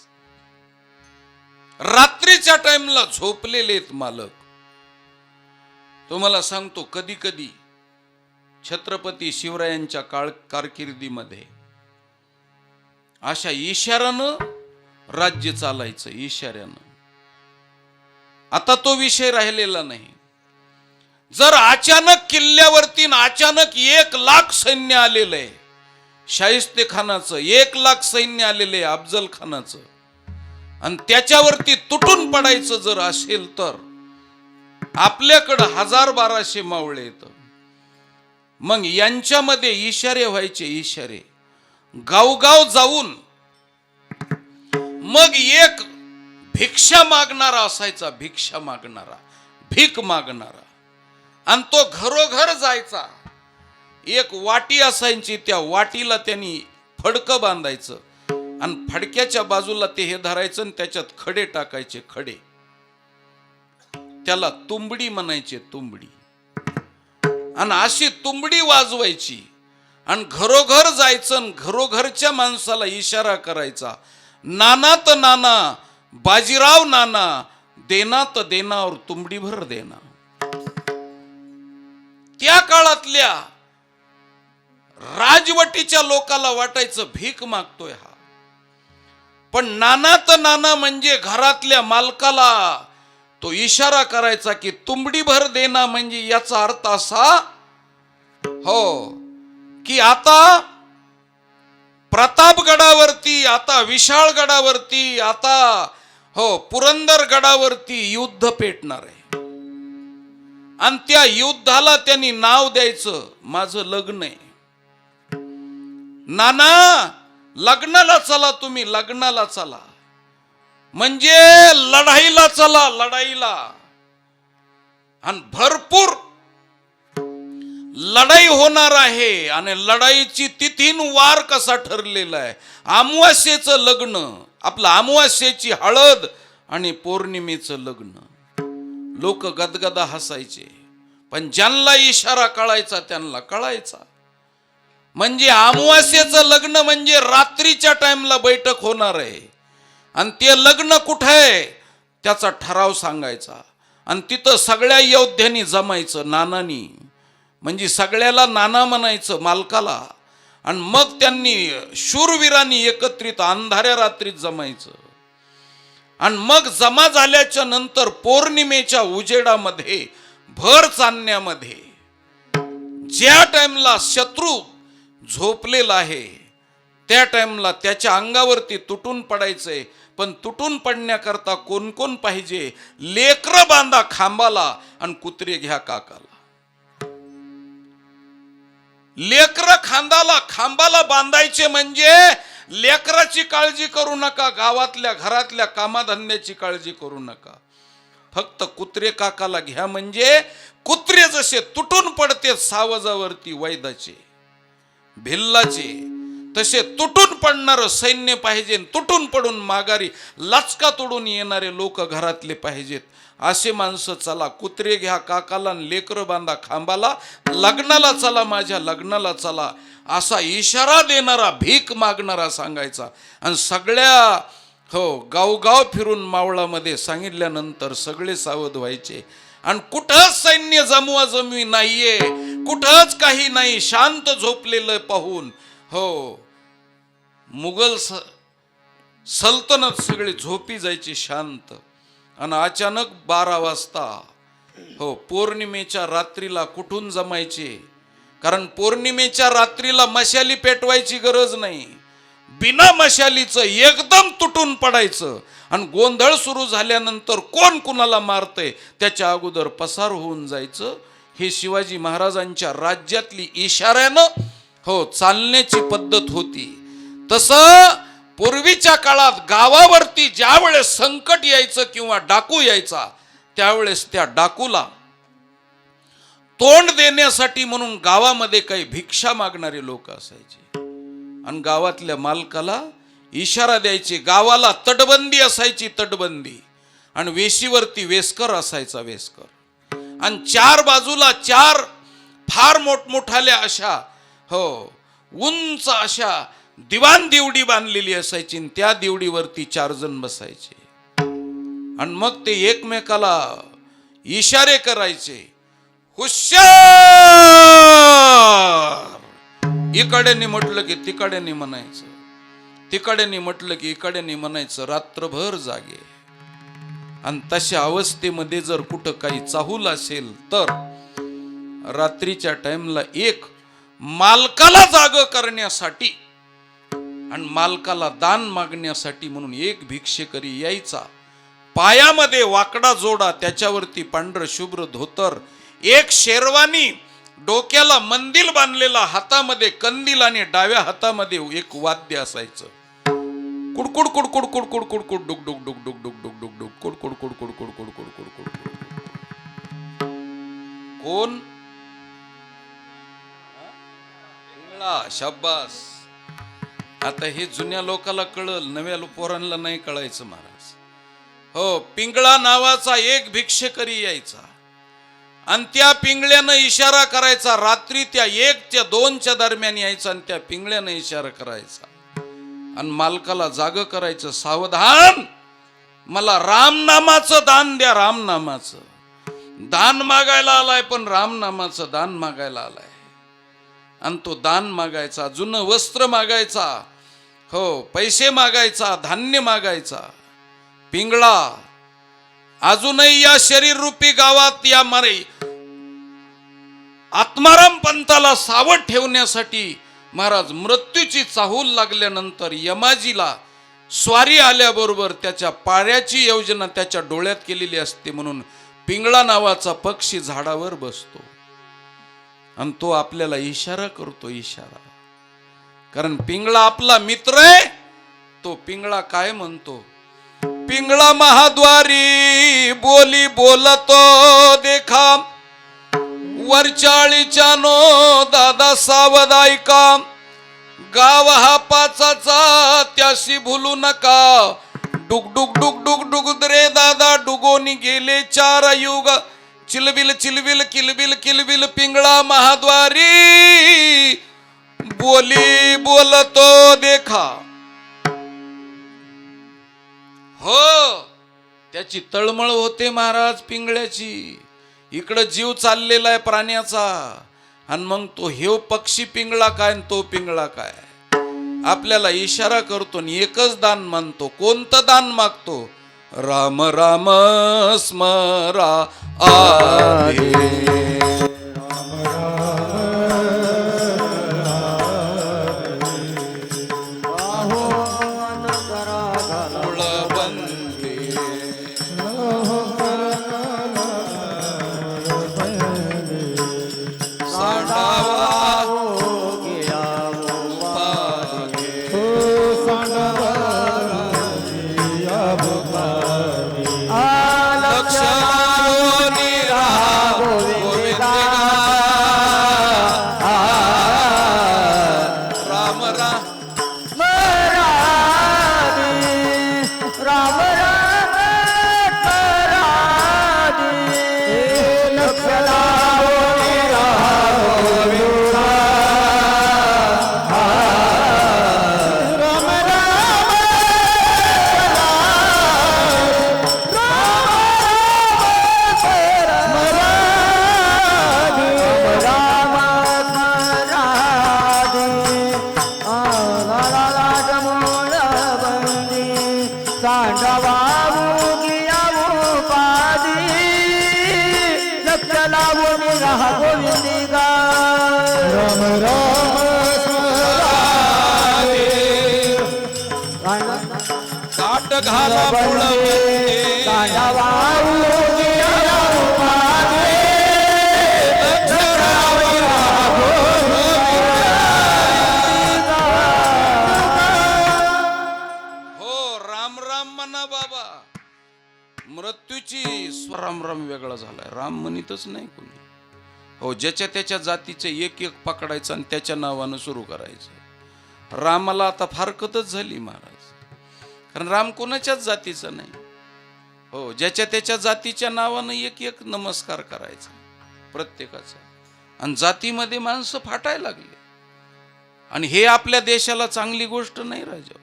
Speaker 3: रात्रीच्या टाइमला झोपलेले मालक. तुम्हाला सांगतो, कधी कधी छत्रपती शिवरायांच्या कारकिर्दीमध्ये अशा इशाऱ्यानं राज्य चालायचं, इशाऱ्यानं. आता तो विषय राहिलेला नाही. जर अचानक किल्ल्यावरती अचानक 1 लाख सैन्य आलेलं आहे, शाहिस्ते खानाचं 1 लाख सैन्य आलेलं आहे अफजल खानाचं, आणि त्याच्यावरती तुटून पडायचं जर असेल तर आपल्याकडं 1000-1200 मावळे येतं. मग यांच्यामध्ये इशारे व्हायचे, इशारे गावगाव जाऊन. मग एक भिक्षा मागणारा असायचा, भिक्षा मागणारा, भीक मागणारा, आणि तो घरोघर जायचा. एक वाटी असायची, त्या वाटीला त्यांनी फडकं बांधायचं आणि फडक्याच्या बाजूला ते हे धरायचं आणि त्याच्यात खडे टाकायचे, खडे. त्याला तुंबडी म्हणायचे, तुंबडी. आणि अशी तुंबडी वाजवायची आणि घरोघर जायचं आणि घरोघरच्या माणसाला इशारा करायचा, नाना तर नाना, बाजीराव नाना, देना तर देना और तुंबडी भर देना. त्या काळातल्या राजवटीच्या लोकाला वाटायचं भीक मागतोय हा, पण नाना तर नाना म्हणजे घरातल्या मालकाला तो इशारा करायचा की तुंबडी भर देना, म्हणजे याचा अर्थ असा हो की आता प्रतापगडावरती, आता विशाळगडावरती, आता हो पुरंदरगडावरती युद्ध पेटणार आहे. आणि त्या युद्धाला त्यांनी नाव द्यायचं माझं लग्न आहे. नाना लग्नाला चला, तुम्ही लग्नाला चला, म्हणजे लढाईला चला, लढाईला. आणि भरपूर लढाई होणार आहे. आणि लढाईची तिथीनुवार कसा ठरलेला आहे, अमावास्येचं लग्न, आपलं अमावास्येची हळद आणि पौर्णिमेचं लग्न. लोक गदगदा हसायचे, पण ज्यांना इशारा कळायचा त्यांना कळायचा. म्हणजे अमावास्येचं लग्न म्हणजे रात्रीच्या टाइमला बैठक होणार आहे, आणि ते लग्न कुठं आहे त्याचा ठराव सांगायचा. आणि तिथं सगळ्या योद्ध्यांनी जमायचं नानानी, म्हणजे सगळ्याला नाना म्हणायचं मालकाला. आणि मग त्यांनी शूरवीरांनी एकत्रित अंधाऱ्या रात्रीत जमायचं. आणि मग जमा झाल्याच्या नंतर पौर्णिमेच्या उजेडामध्ये, भर चांदण्यामध्ये, ज्या टाइमला शत्रू झोपलेला आहे त्या टाइमला त्याच्या अंगावरती तुटून पडायचंय. पण तुटून पडण्याकरता कोण कोण पाहिजे, लेकरं बांधा खांबाला आणि कुत्रे घ्या काकाला. लेकरं खांबाला बांधायचे म्हणजे लेकराची काळजी करू नका, गावातल्या घरातल्या कामाधंद्याची काळजी करू नका, फक्त कुत्रे काकाला घ्या. म्हणजे कुत्रे जसे तुटून पडते सावजावरती वैदाचे भिल्लाचे, तसे तुटून पडणारं सैन्य पाहिजे. तुटून पडून माघारी लचका तोडून येणारे लोक घरातले पाहिजेत. असे माणसं चला, कुत्रे घ्या काकाला, लेकरं बांधा खांबाला, लग्नाला चला, माझ्या लग्नाला चला, असा इशारा देणारा, भीक मागणारा सांगायचा. आणि सगळ्या हो गावगाव फिरून मावळामध्ये सांगितल्यानंतर सगळे सावध व्हायचे. आणि कुठंच सैन्य जमवाजमवी नाहीये, कुठंच काही नाही, शांत झोपलेलं पाहून हो मुघल सल्तनत सगळी झोपी जायची शांत. आणि अचानक 12 वाजता हो पौर्णिमेच्या रात्रीला कुठून जमायचे, कारण पौर्णिमेच्या रात्रीला मशाली पेटवायची गरज नाही, बिना मशालीचं एकदम तुटून पडायचं. आणि गोंधळ सुरू झाल्यानंतर कोण कुणाला मारतंय त्याच्या अगोदर पसार होऊन जायचं. हे शिवाजी महाराजांच्या राज्यातली इशाऱ्यानं हो चालण्याची पद्धत होती. तसं पूर्वीच्या काळात गावावरती ज्या वेळेस संकट यायचं किंवा डाकू यायचा, त्यावेळेस त्या डाकूला तोंड देण्यासाठी म्हणून गावामध्ये काही भिक्षा मागणारे लोक असायचे. आणि गावातल्या मालकाला इशारा द्यायचे. गावाला तटबंदी असायची, तटबंदी. आणि वेशीवरती वेस्कर असायचा, वेस्कर. आणि 4 बाजूला 4 फार मोठमोठाल्या अशा हो उंच अशा दिवाण दिवडी बांधलेली असायची. त्या दिवडीवरती 4 जण बसायचे. आणि मग ते एकमेकाला इशारे करायचे, हुशार. इकडेनी म्हटलं की तिकडेनी म्हणायचं, तिकडेनी म्हटलं की इकडेनी म्हणायचं, रात्रभर जागे. आणि तशा अवस्थेमध्ये जर कुठं काही चाहूल असेल तर रात्रीच्या टाइमला एक मालकाला जाग करण्यासाठी आणि मालकाला दान मागण्यासाठी म्हणून एक भिक्षेकरी यायचा. पायामध्ये वाकडा जोडा, त्याच्यावरती पांढरं शुभ्र धोतर, एक शेरवानी, डोक्याला मंदिल बांधलेला, हातामध्ये कंदील आणि डाव्या हातामध्ये एक वाद्य असायचं. कुडकुड कुडकुड कुडकुड कुडकुड डुक डुक डुक डुक डुक डुक डुक डुक कुडकुड कुडकुड कुडकुड कुडकुड कुडकुड. कोण? शाबास. आता हे जुन्या लोकाला कळल, नव्या पोरांना नाही कळायचं महाराज. हो, पिंगळा नावाचा एक भिक्षेकरी यायचा. आणि त्या पिंगळ्यानं इशारा करायचा, रात्री त्या 1 ते 2 दरम्यान यायचा आणि त्या पिंगळ्यानं इशारा करायचा आणि मालकाला जाग करायचं, सावधान, मला रामनामाचं दान द्या, रामनामाचं दान मागायला आलाय, पण रामनामाचं दान मागायला आलाय. आणि तो दान मागायचा, जुनं वस्त्र मागायचा, हो, पैसे मागायचा, धान्य मागायचा. पिंगळा अजूनही या शरीर रूपी गावात या मारे आत्माराम पंथाला सावध ठेवण्यासाठी महाराज मृत्यूची चाहूल लागल्यानंतर यमाजीला स्वारी आल्याबरोबर त्याच्या पाऱ्याची योजना त्याच्या डोळ्यात केलेली असते. म्हणून पिंगळा नावाचा पक्षी झाडावर बसतो आणि तो आपल्याला इशारा करतो, इशारा. कारण पिंगळा आपला मित्र आहे. तो पिंगळा काय म्हणतो, पिंगळा महाद्वारी बोली बोलतो देखा, वरचाळीच्या नो दादा सावध ऐका, गाव हा पाचाचा त्याशी भूलू नका, डुग डुग डुग डुग डुग रे दादा डुगोनी गेले 4 युग, चिलबिल चिलबिल किलबिल किलबिल पिंगळा महाद्वारी बोली बोलतो देखा. हो, त्याची तळमळ होते महाराज पिंगळ्याची. इकडं जीव चाललेला आहे प्राण्याचा आणि मग तो हे पक्षी पिंगळा काय आणि तो पिंगळा काय आपल्याला इशारा करतो आणि एकच दान मानतो. कोणतं दान मागतो, राम राम स्मरा आहे. मृत्यूची राम राम वेगळा झालाय, राम म्हणतच नाही कोणी. हो, ज्याच्या त्याच्या जातीचे एक एक पकडायचं आणि त्याच्या नावानं सुरू करायचं. रामाला आता फारकतच झाली महाराज, कारण राम कोणाच्याच जातीचा नाही. हो, ज्याच्या त्याच्या जातीच्या नावानं एक एक नमस्कार करायचा प्रत्येकाचा, आणि जातीमध्ये माणसं फाटायला लागले. आणि हे आपल्या देशाला चांगली गोष्ट नाही राजा.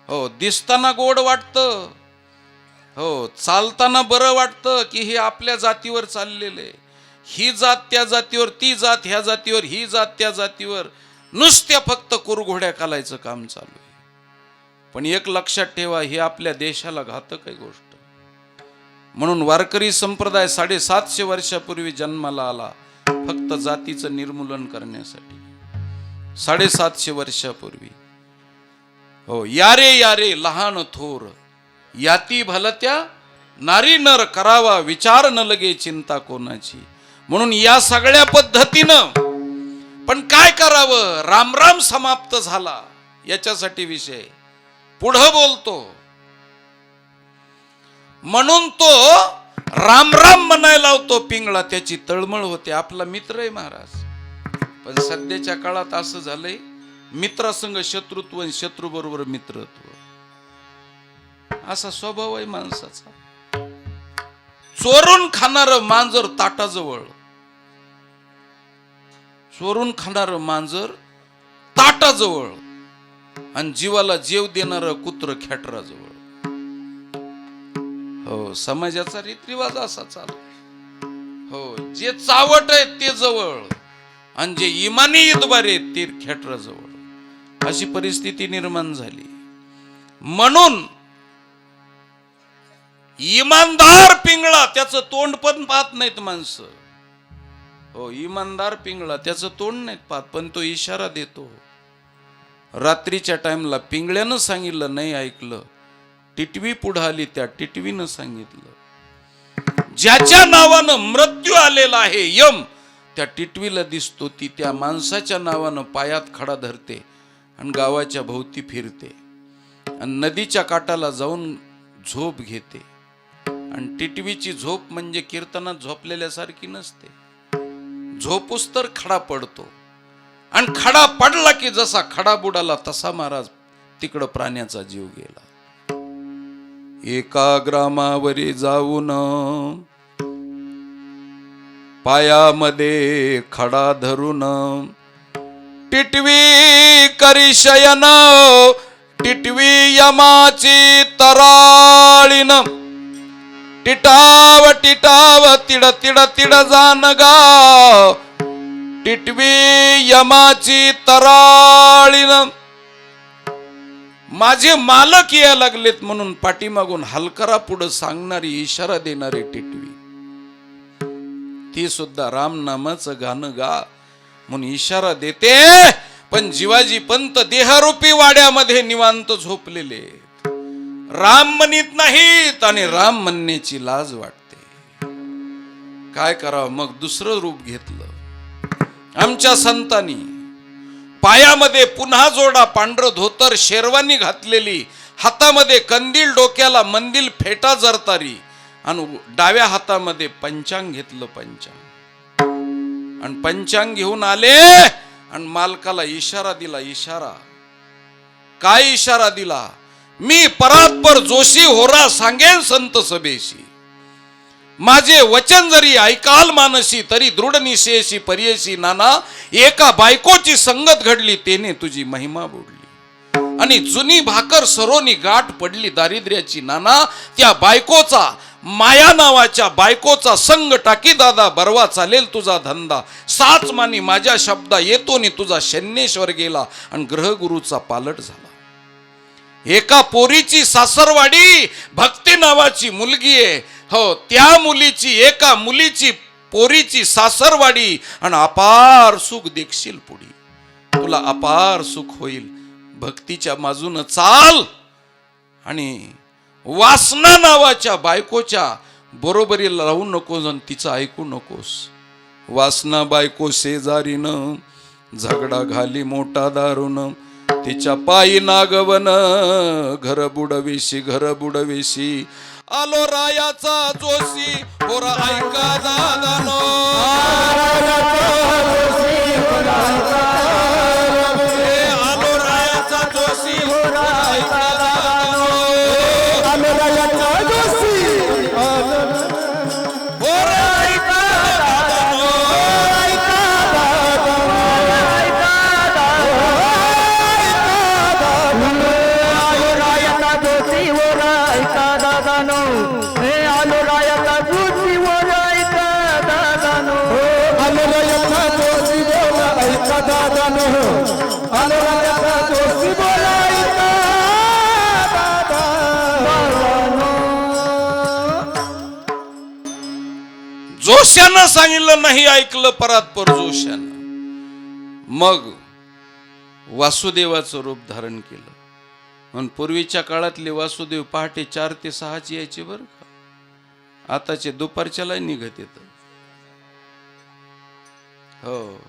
Speaker 3: हो, दिसताना गोड वाटतं, हो, चालताना बरं वाटतं की हे आपल्या जातीवर चाललेले, ही जात त्या जातीवर, ती जात ह्या जातीवर, ही जात त्या जातीवर, नुसत्या फक्त कुरघोड्या घालायचं काम चालू आहे. पण एक लक्षात ठेवा, ही आपल्या देशाला घातक आहे गोष्ट. म्हणून वारकरी संप्रदाय 750 वर्षापूर्वी जन्माला आला फक्त जातीचं निर्मूलन करण्यासाठी. 750 वर्षापूर्वी. हो, यारे यारे लहान थोर, याती भलत्या नारी नर करावा विचार न लगे चिंता कोणाची. म्हणून या सगळ्या पद्धतीनं पण काय करावं, रामराम समाप्त झाला याच्यासाठी विषय पुढं बोलतो. म्हणून तो राम राम म्हणायला लावतो पिंगळा. त्याची तळमळ होते, आपला मित्र आहे महाराज. पण सध्याच्या काळात असं झालंय, मित्रासंग शत्रुत्व आणि शत्रू बरोबर मित्रत्व, असा स्वभाव आहे माणसाचा. चोरून खाणारं मांजर ताटाजवळ, चोरून खाणारं मांजर ताटाजवळ, आणि जीवाला जेव देणारं कुत्र खेटराजवळ. हो, समाजाचा रीतिरिवाज असा चालू. हो, जे चावट आहे ते जवळ, आणि जे इमानी इतबार आहेत ते खेटराजवळ. अशी परिस्थिती निर्माण झाली. म्हणून इमानदार पिंगळा त्याचं तोंड पण पाहत नाहीत माणसं. हो, इमानदार पिंगळा त्याचं तोंड नाहीत पाहत, पण तो इशारा देतो. रात्रीच्या टाइमला पिंगळ्यानं सांगितलं, नाही ऐकलं. टिटवी पुढे आली, त्या टिटवीनं सांगितलं. ज्याच्या नावानं मृत्यू आलेला आहे यम, त्या टिटवीला दिसतो. ती त्या माणसाच्या नावानं पायात खडा धरते आणि गावाच्या भोवती फिरते आणि नदीच्या काठाला जाऊन झोप घेते. आणि टिटवीची झोप म्हणजे कीर्तनात झोपलेल्यासारखी नसते. झोपूस तर खडा पडतो, आणि खडा पडला की जसा खडा बुडाला तसा महाराज तिकडं प्राण्याचा जीव गेला. एका ग्रामावरी जाऊन पायामध्ये खडा धरून टिटवी करी शयन, टिटवी यमाची तराळीन, टिटाव टिटाव तिड तिड तिड जान गाव, टिटवी यमाची तराळीन. माझे मालक या लागलेत म्हणून पाठीमागून हलकरा पुढे सांगणारी, इशारा देणारी टिटवी, ती सुद्धा राम नामाचं गाणं गा म्हणून इशारा देते. पण जिवाजी पंत देहरूपी वाड्यामध्ये निवांत झोपलेले, राम म्हणत नाहीत आणि राम म्हणण्याची लाज वाटते. काय करावं? मग दुसरं रूप घेतलं. आमच्या संतांनी पायामध्ये पुन्हा जोडा, पांढरं धोतर, शेरवानी घातलेली, हातामध्ये कंदील, डोक्याला मंदिल, फेटा जरतारी, आणि डाव्या हातामध्ये पंचांग घेतलं. पंचांग, आणि पंचांग घेऊन आले आणि मालकाला इशारा दिला. इशारा काय इशारा दिला? मी परात्पर जोशी होरा सांगेन संत सभेशी, माझे वचन जरी ऐकाल मानसी, तरी दृढ निश्चयशी पर्यशी नाना, एका बायकोची संगत घडली तेने तुझी महिमा बुडली, आणि जुनी भाकर सरोनी गाठ पडली दारिद्र्याची नाना, त्या बायकोचा, माया नावाच्या बायकोचा संग टाकी दादा, बरवा चालेल तुझा धंदा, साच मानी माझ्या शब्दा येतो नि तुझा शन्येश्वर गेला, आणि ग्रहगुरूचा पालट झाला. एका पोरीची सासरवाडी, भक्ती नावाची मुलगी आहे. हो, त्या मुलीची, एका मुलीची, पोरीची सासरवाडी, आणि अपार सुख देखशील पुढी, तुला अपार सुख होईल. भक्तीच्या बाजून चाल, आणि वासना नावाच्या बायकोच्या बरोबरीला राहू नकोस आणि तिचं ऐकू नकोस. वासना बायको शेजारीनं झगडा घाली मोठा दारुन, तिच्या पायी नागवन घर बुडवेशी, घर बुडवेशी. आलो रायाचा जोशी होरा ऐका दादानो, आलो रायाचा जोशी होरा ऐका दादानो, आलो रायाचा जोशी होरा ऐका दादानो, ऐका दादानो, ऐका दादानो, आलो रायाचा जोशी होरा ऐका दादानो, आलो रायाचा जोशी होरा ऐका दादानो, आलो रायाचा जोशी होरा ऐका दादानो, आलो रायाचा जोशी होरा ऐका दादानो. जोशानं सांगितलं, नाही ऐकलं परात्पर जोशानं. मग वासुदेवाचं रूप धारण केलं. म्हणून पूर्वीच्या काळातले वासुदेव पहाटे 4 ते 6 यायचे बरं का. आताचे दुपारच्याला निघत येत. हो,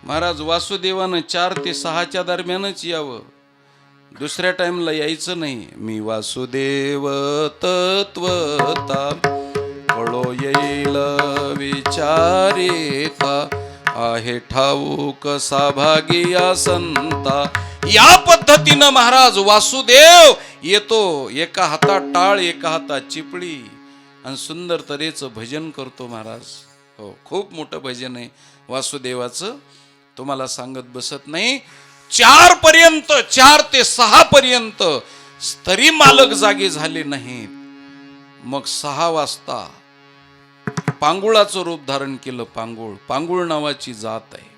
Speaker 3: महाराज वासुदेवानं 4 ते 6 दरम्यानच यावं, दुसऱ्या टाइमला यायचं नाही. मी वासुदेव तत्वता कळो येईल विचारिता, आहे ठाऊक साभागी या संता. या पद्धतीनं महाराज वासुदेव येतो. एका हातात टाळ, एका हातात चिपळी, आणि सुंदर तऱ्हेचं भजन करतो महाराज. हो, खूप मोठं भजन आहे वासुदेवाचं, तुम्हाला सांगत बसत नाही. 4 पर्यंत, 4 ते 6 पर्यंत तरी मालक जागे झाले नाहीत. मग 6 वाजता पांगुळाचं रूप धारण केलं. पांगुळ नावाची जात आहे.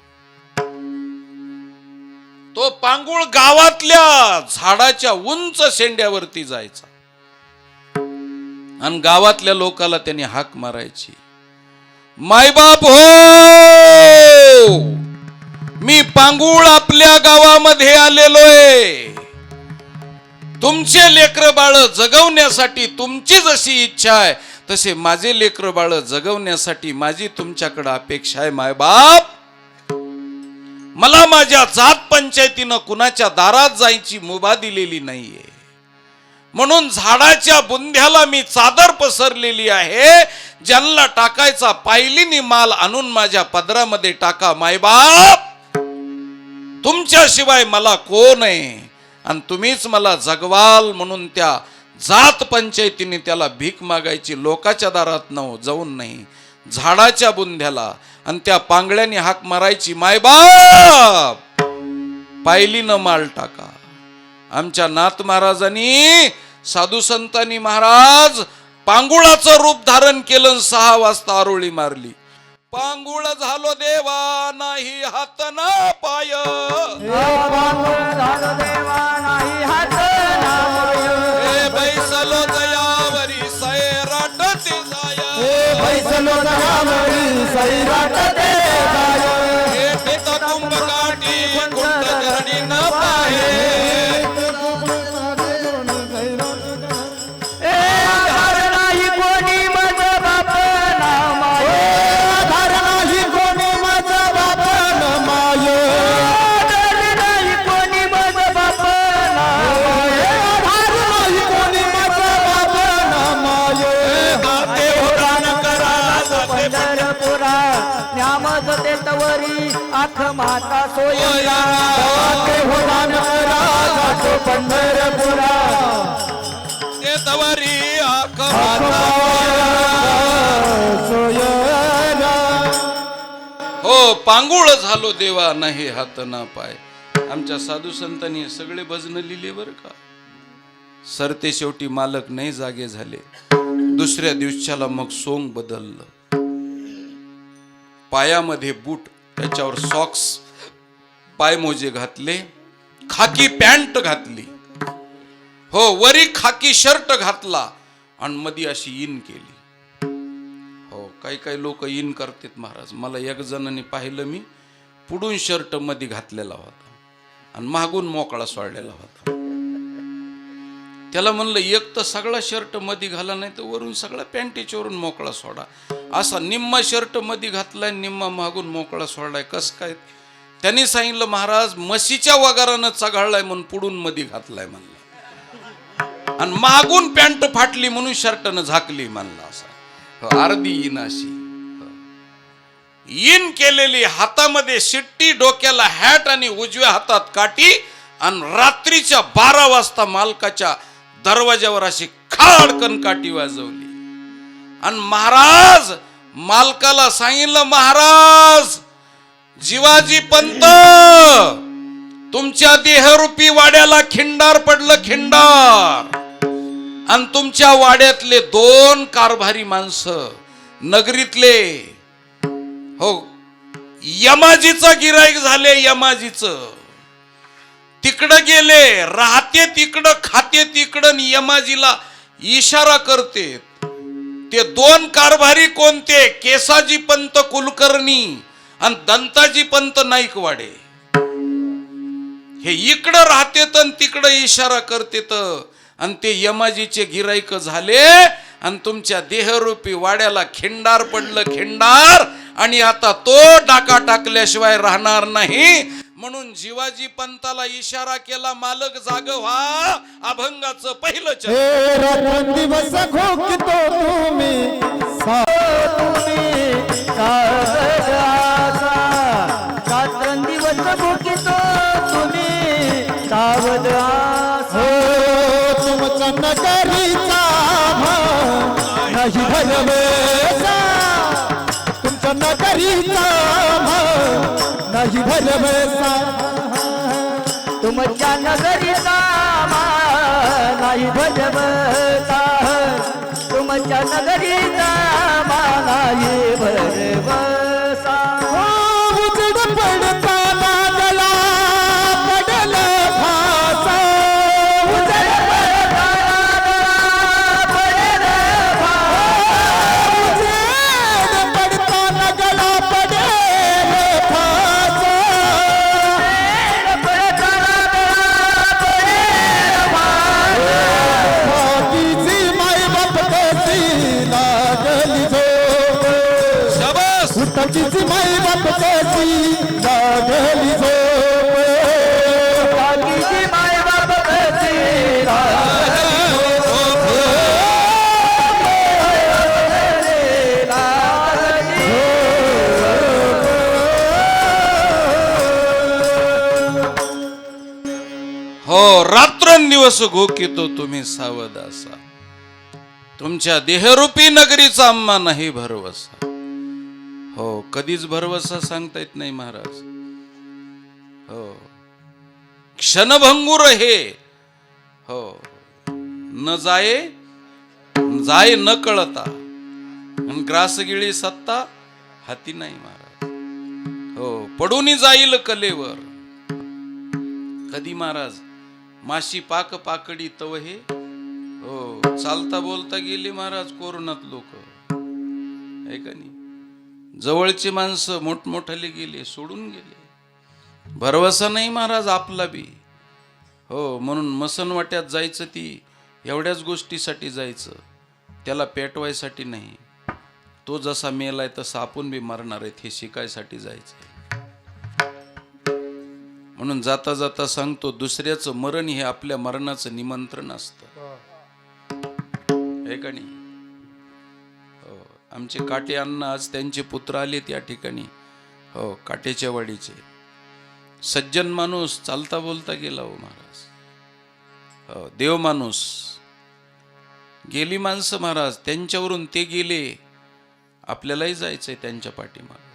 Speaker 3: तो पांगुळ गावातल्या झाडाच्या उंच शेंड्यावरती जायचा आणि गावातल्या लोकाला त्यांनी हाक मारायची, मायबाप हो, मी पांगुळ आपल्या गावामध्ये आलेलोय. तुमचे लेकर बाळ जगवण्यासाठी तुमची जशी इच्छा आहे तसे माझे लेकर बाळ जगवण्यासाठी माझी तुमच्याकडे अपेक्षा आहे मायबाप. मला माझ्या जात पंचायतीनं कुणाच्या दारात जायची मुभा दिलेली नाहीये, म्हणून झाडाच्या बुंध्याला मी चादर पसरलेली आहे. ज्यांना टाकायचा पायलीनी माल आणून माझ्या पदरामध्ये टाका मायबाप. तुमच्याशिवाय मला कोण आहे आणि तुम्हीच मला जगवाल. म्हणून त्या जात पंचायतीने त्याला भीक मागायची, लोकाच्या दारात जाऊन नाही, झाडाच्या बुंध्याला. आणि त्या पांगळ्याने हाक मारायची, मायबाप पायलीनं माल टाका. आमच्या नाथ महाराजांनी, साधू संतांनी महाराज पांगुळाचं रूप धारण केलं. 6 वाजता आरोळी मारली. पांगुळ झालो देवा नाही हात ना पाय, बैसलो दयावरी सैराट ते जाय, कुंभकाठी कुंड धरणी न पाहे,
Speaker 4: आख माता सोया पंढरपुरा
Speaker 3: ते तवरी आख माता हो. पांगुळ झालो देवा नाही हात ना पाय. आमच्या साधू संतांनी सगळे भजन लिहिले बर का. सरते शेवटी मालक नाही जागे झाले. दुसऱ्या दिवसाला मग सोंग बदललं. पायामध्ये बूट, त्याच्यावर सॉक्स, पायमोजे घातले, खाकी पॅन्ट घातली, हो वरी खाकी शर्ट घातला आणि मध्ये अशी इन केली. हो, काही काही लोक इन करतात महाराज. मला एक जणांनी पाहिलं, मी पुढून शर्ट मध्ये घातलेला होता आणि मागून मोकळा सोडलेला होता. त्याला म्हणलं एक तर सगळा शर्ट मध्ये घाला, नाही तर वरून सगळा पॅन्टीच्या वरून मोकळा सोडा. असा निम्मा शर्ट मध्ये घातलाय, निम्मा मागून मोकळा सोडलाय, कस काय? त्यांनी सांगितलं, महाराज म्हशीच्या वगारानं चघळलाय म्हणून पुढून मध्ये घातलाय म्हणलं, आणि मागून पॅन्ट फाटली म्हणून शर्टनं झाकली म्हणला. असा अर्धी इन अशी इन केलेली, हातामध्ये शिट्टी, डोक्याला हॅट आणि उजव्या हातात काठी. आणि रात्रीच्या 12 वाजता मालकाच्या दरवाजावर अशी खाडकन काठी वाजवली. आणि महाराज मालकाला सांगितलं, महाराज जिवाजी पंत, तुमच्या देहरूपी वाड्याला खिंडार पडलं, खिंडार. आणि तुमच्या वाड्यातले 2 कारभारी माणसं नगरीतले, हो यमाजीचं गिराईक झाले, यमाजीचं. तिकडं गेले, राहते तिकडं, खाते तिकडं, यमाजीला इशारा करते. ते 2 कारभारी कोणते? केसाजी पंत कुलकर्णी आणि दंताजी पंत नाईकवाडे. हे इकडं राहतेत आणि तिकडं इशारा करतेत. आणि ते यमाजीचे गिराईक झाले आणि तुमच्या देहरूपी वाड्याला खिंडार पडलं, खिंडार. आणि आता तो डाका टाकल्याशिवाय राहणार नाही. म्हणून जिवाजी पंताला इशारा केला, मालक जाग व्हा. अभंगाचं पहिलं चरण.
Speaker 4: दिवस घोकितो तुम्ही दिवस घोकितो तुम्ही सावध तुमचा नगरीचा नाही भरवसा तुमच्या नगरीचा मान नाही भरवसा तुमच्या नगरीचा मान नाही भरवसा तुमच्या नगरीचा मान नाही भरवसा उजड पडता लागला पडल भासा उजड पडता लागला पडल भासा उजड पडता लागला पडल भासा उजड पडता लागला पडल भासा बाकीची माय बाप कशी लागली झोप
Speaker 3: शाबास
Speaker 4: उठाची माय बाप कशी लागली झोप बाकीची माय बाप कशी लागली
Speaker 3: हो रात्रंदिवस घोकितो तुम्ही सावध असा तुमच्या देहरूपी नगरीचा आम्हा नाही भरवसा हो कधीच भरवसा सांगता येत नाही महाराज हो क्षणभंगुर हे हो न जाय न कळता आणि ग्रासगिळी सत्ता हाती नाही महाराज हो पडून जाईल कलेवर कधी महाराज माशी पाक पाकडी तव हे हो चालता बोलता गेले महाराज कोरोनात लोक आहे का नाही जवळची माणसं मोठमोठाले गेले सोडून गेले भरवसा नाही महाराज आपला बी हो म्हणून मसनवाट्यात जायचं ती एवढ्याच गोष्टीसाठी जायचं त्याला पेटवायसाठी नाही तो जसा मेलाय तसा आपण बी मरणार आहेत हे शिकायसाठी जायचं म्हणून जाता जाता सांगतो दुसऱ्याचं मरण हे आपल्या मरणाचं निमंत्रण असतं आहे का नाही हो आमचे काटे अण्णा आज त्यांचे पुत्र आले त्या ठिकाणी हो काटेच्या वाडीचे सज्जन माणूस चालता बोलता गेला हो महाराज हो देव माणूस गेली माणसं महाराज त्यांच्यावरून ते गेले आपल्यालाही जायचंय त्यांच्या पाठीमागे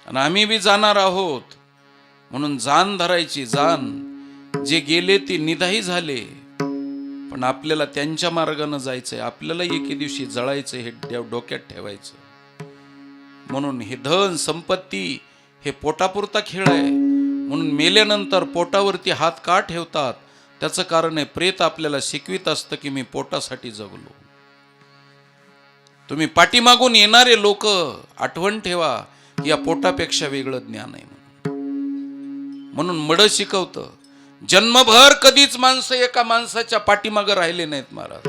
Speaker 3: आणि आम्ही बी जाणार आहोत म्हणून जाण धरायची जाण जे गेले ते निधाही झाले पण आपल्याला त्यांच्या मार्गाने जायचंय आपल्याला एके दिवशी जळायचं हे डोक्यात ठेवायचं म्हणून हे धन संपत्ती हे पोटापुरता खेळ आहे म्हणून मेल्यानंतर पोटावरती हात का ठेवतात त्याचं कारण आहे प्रेत आपल्याला शिकवित असतं की मी पोटासाठी जगलो तुम्ही पाठीमागून येणारे लोक आठवण ठेवा की या पोटापेक्षा वेगळं ज्ञान आहे म्हणून मड शिकवतं जन्मभर कधीच माणसं एका माणसाच्या पाठीमागं राहिले नाहीत महाराज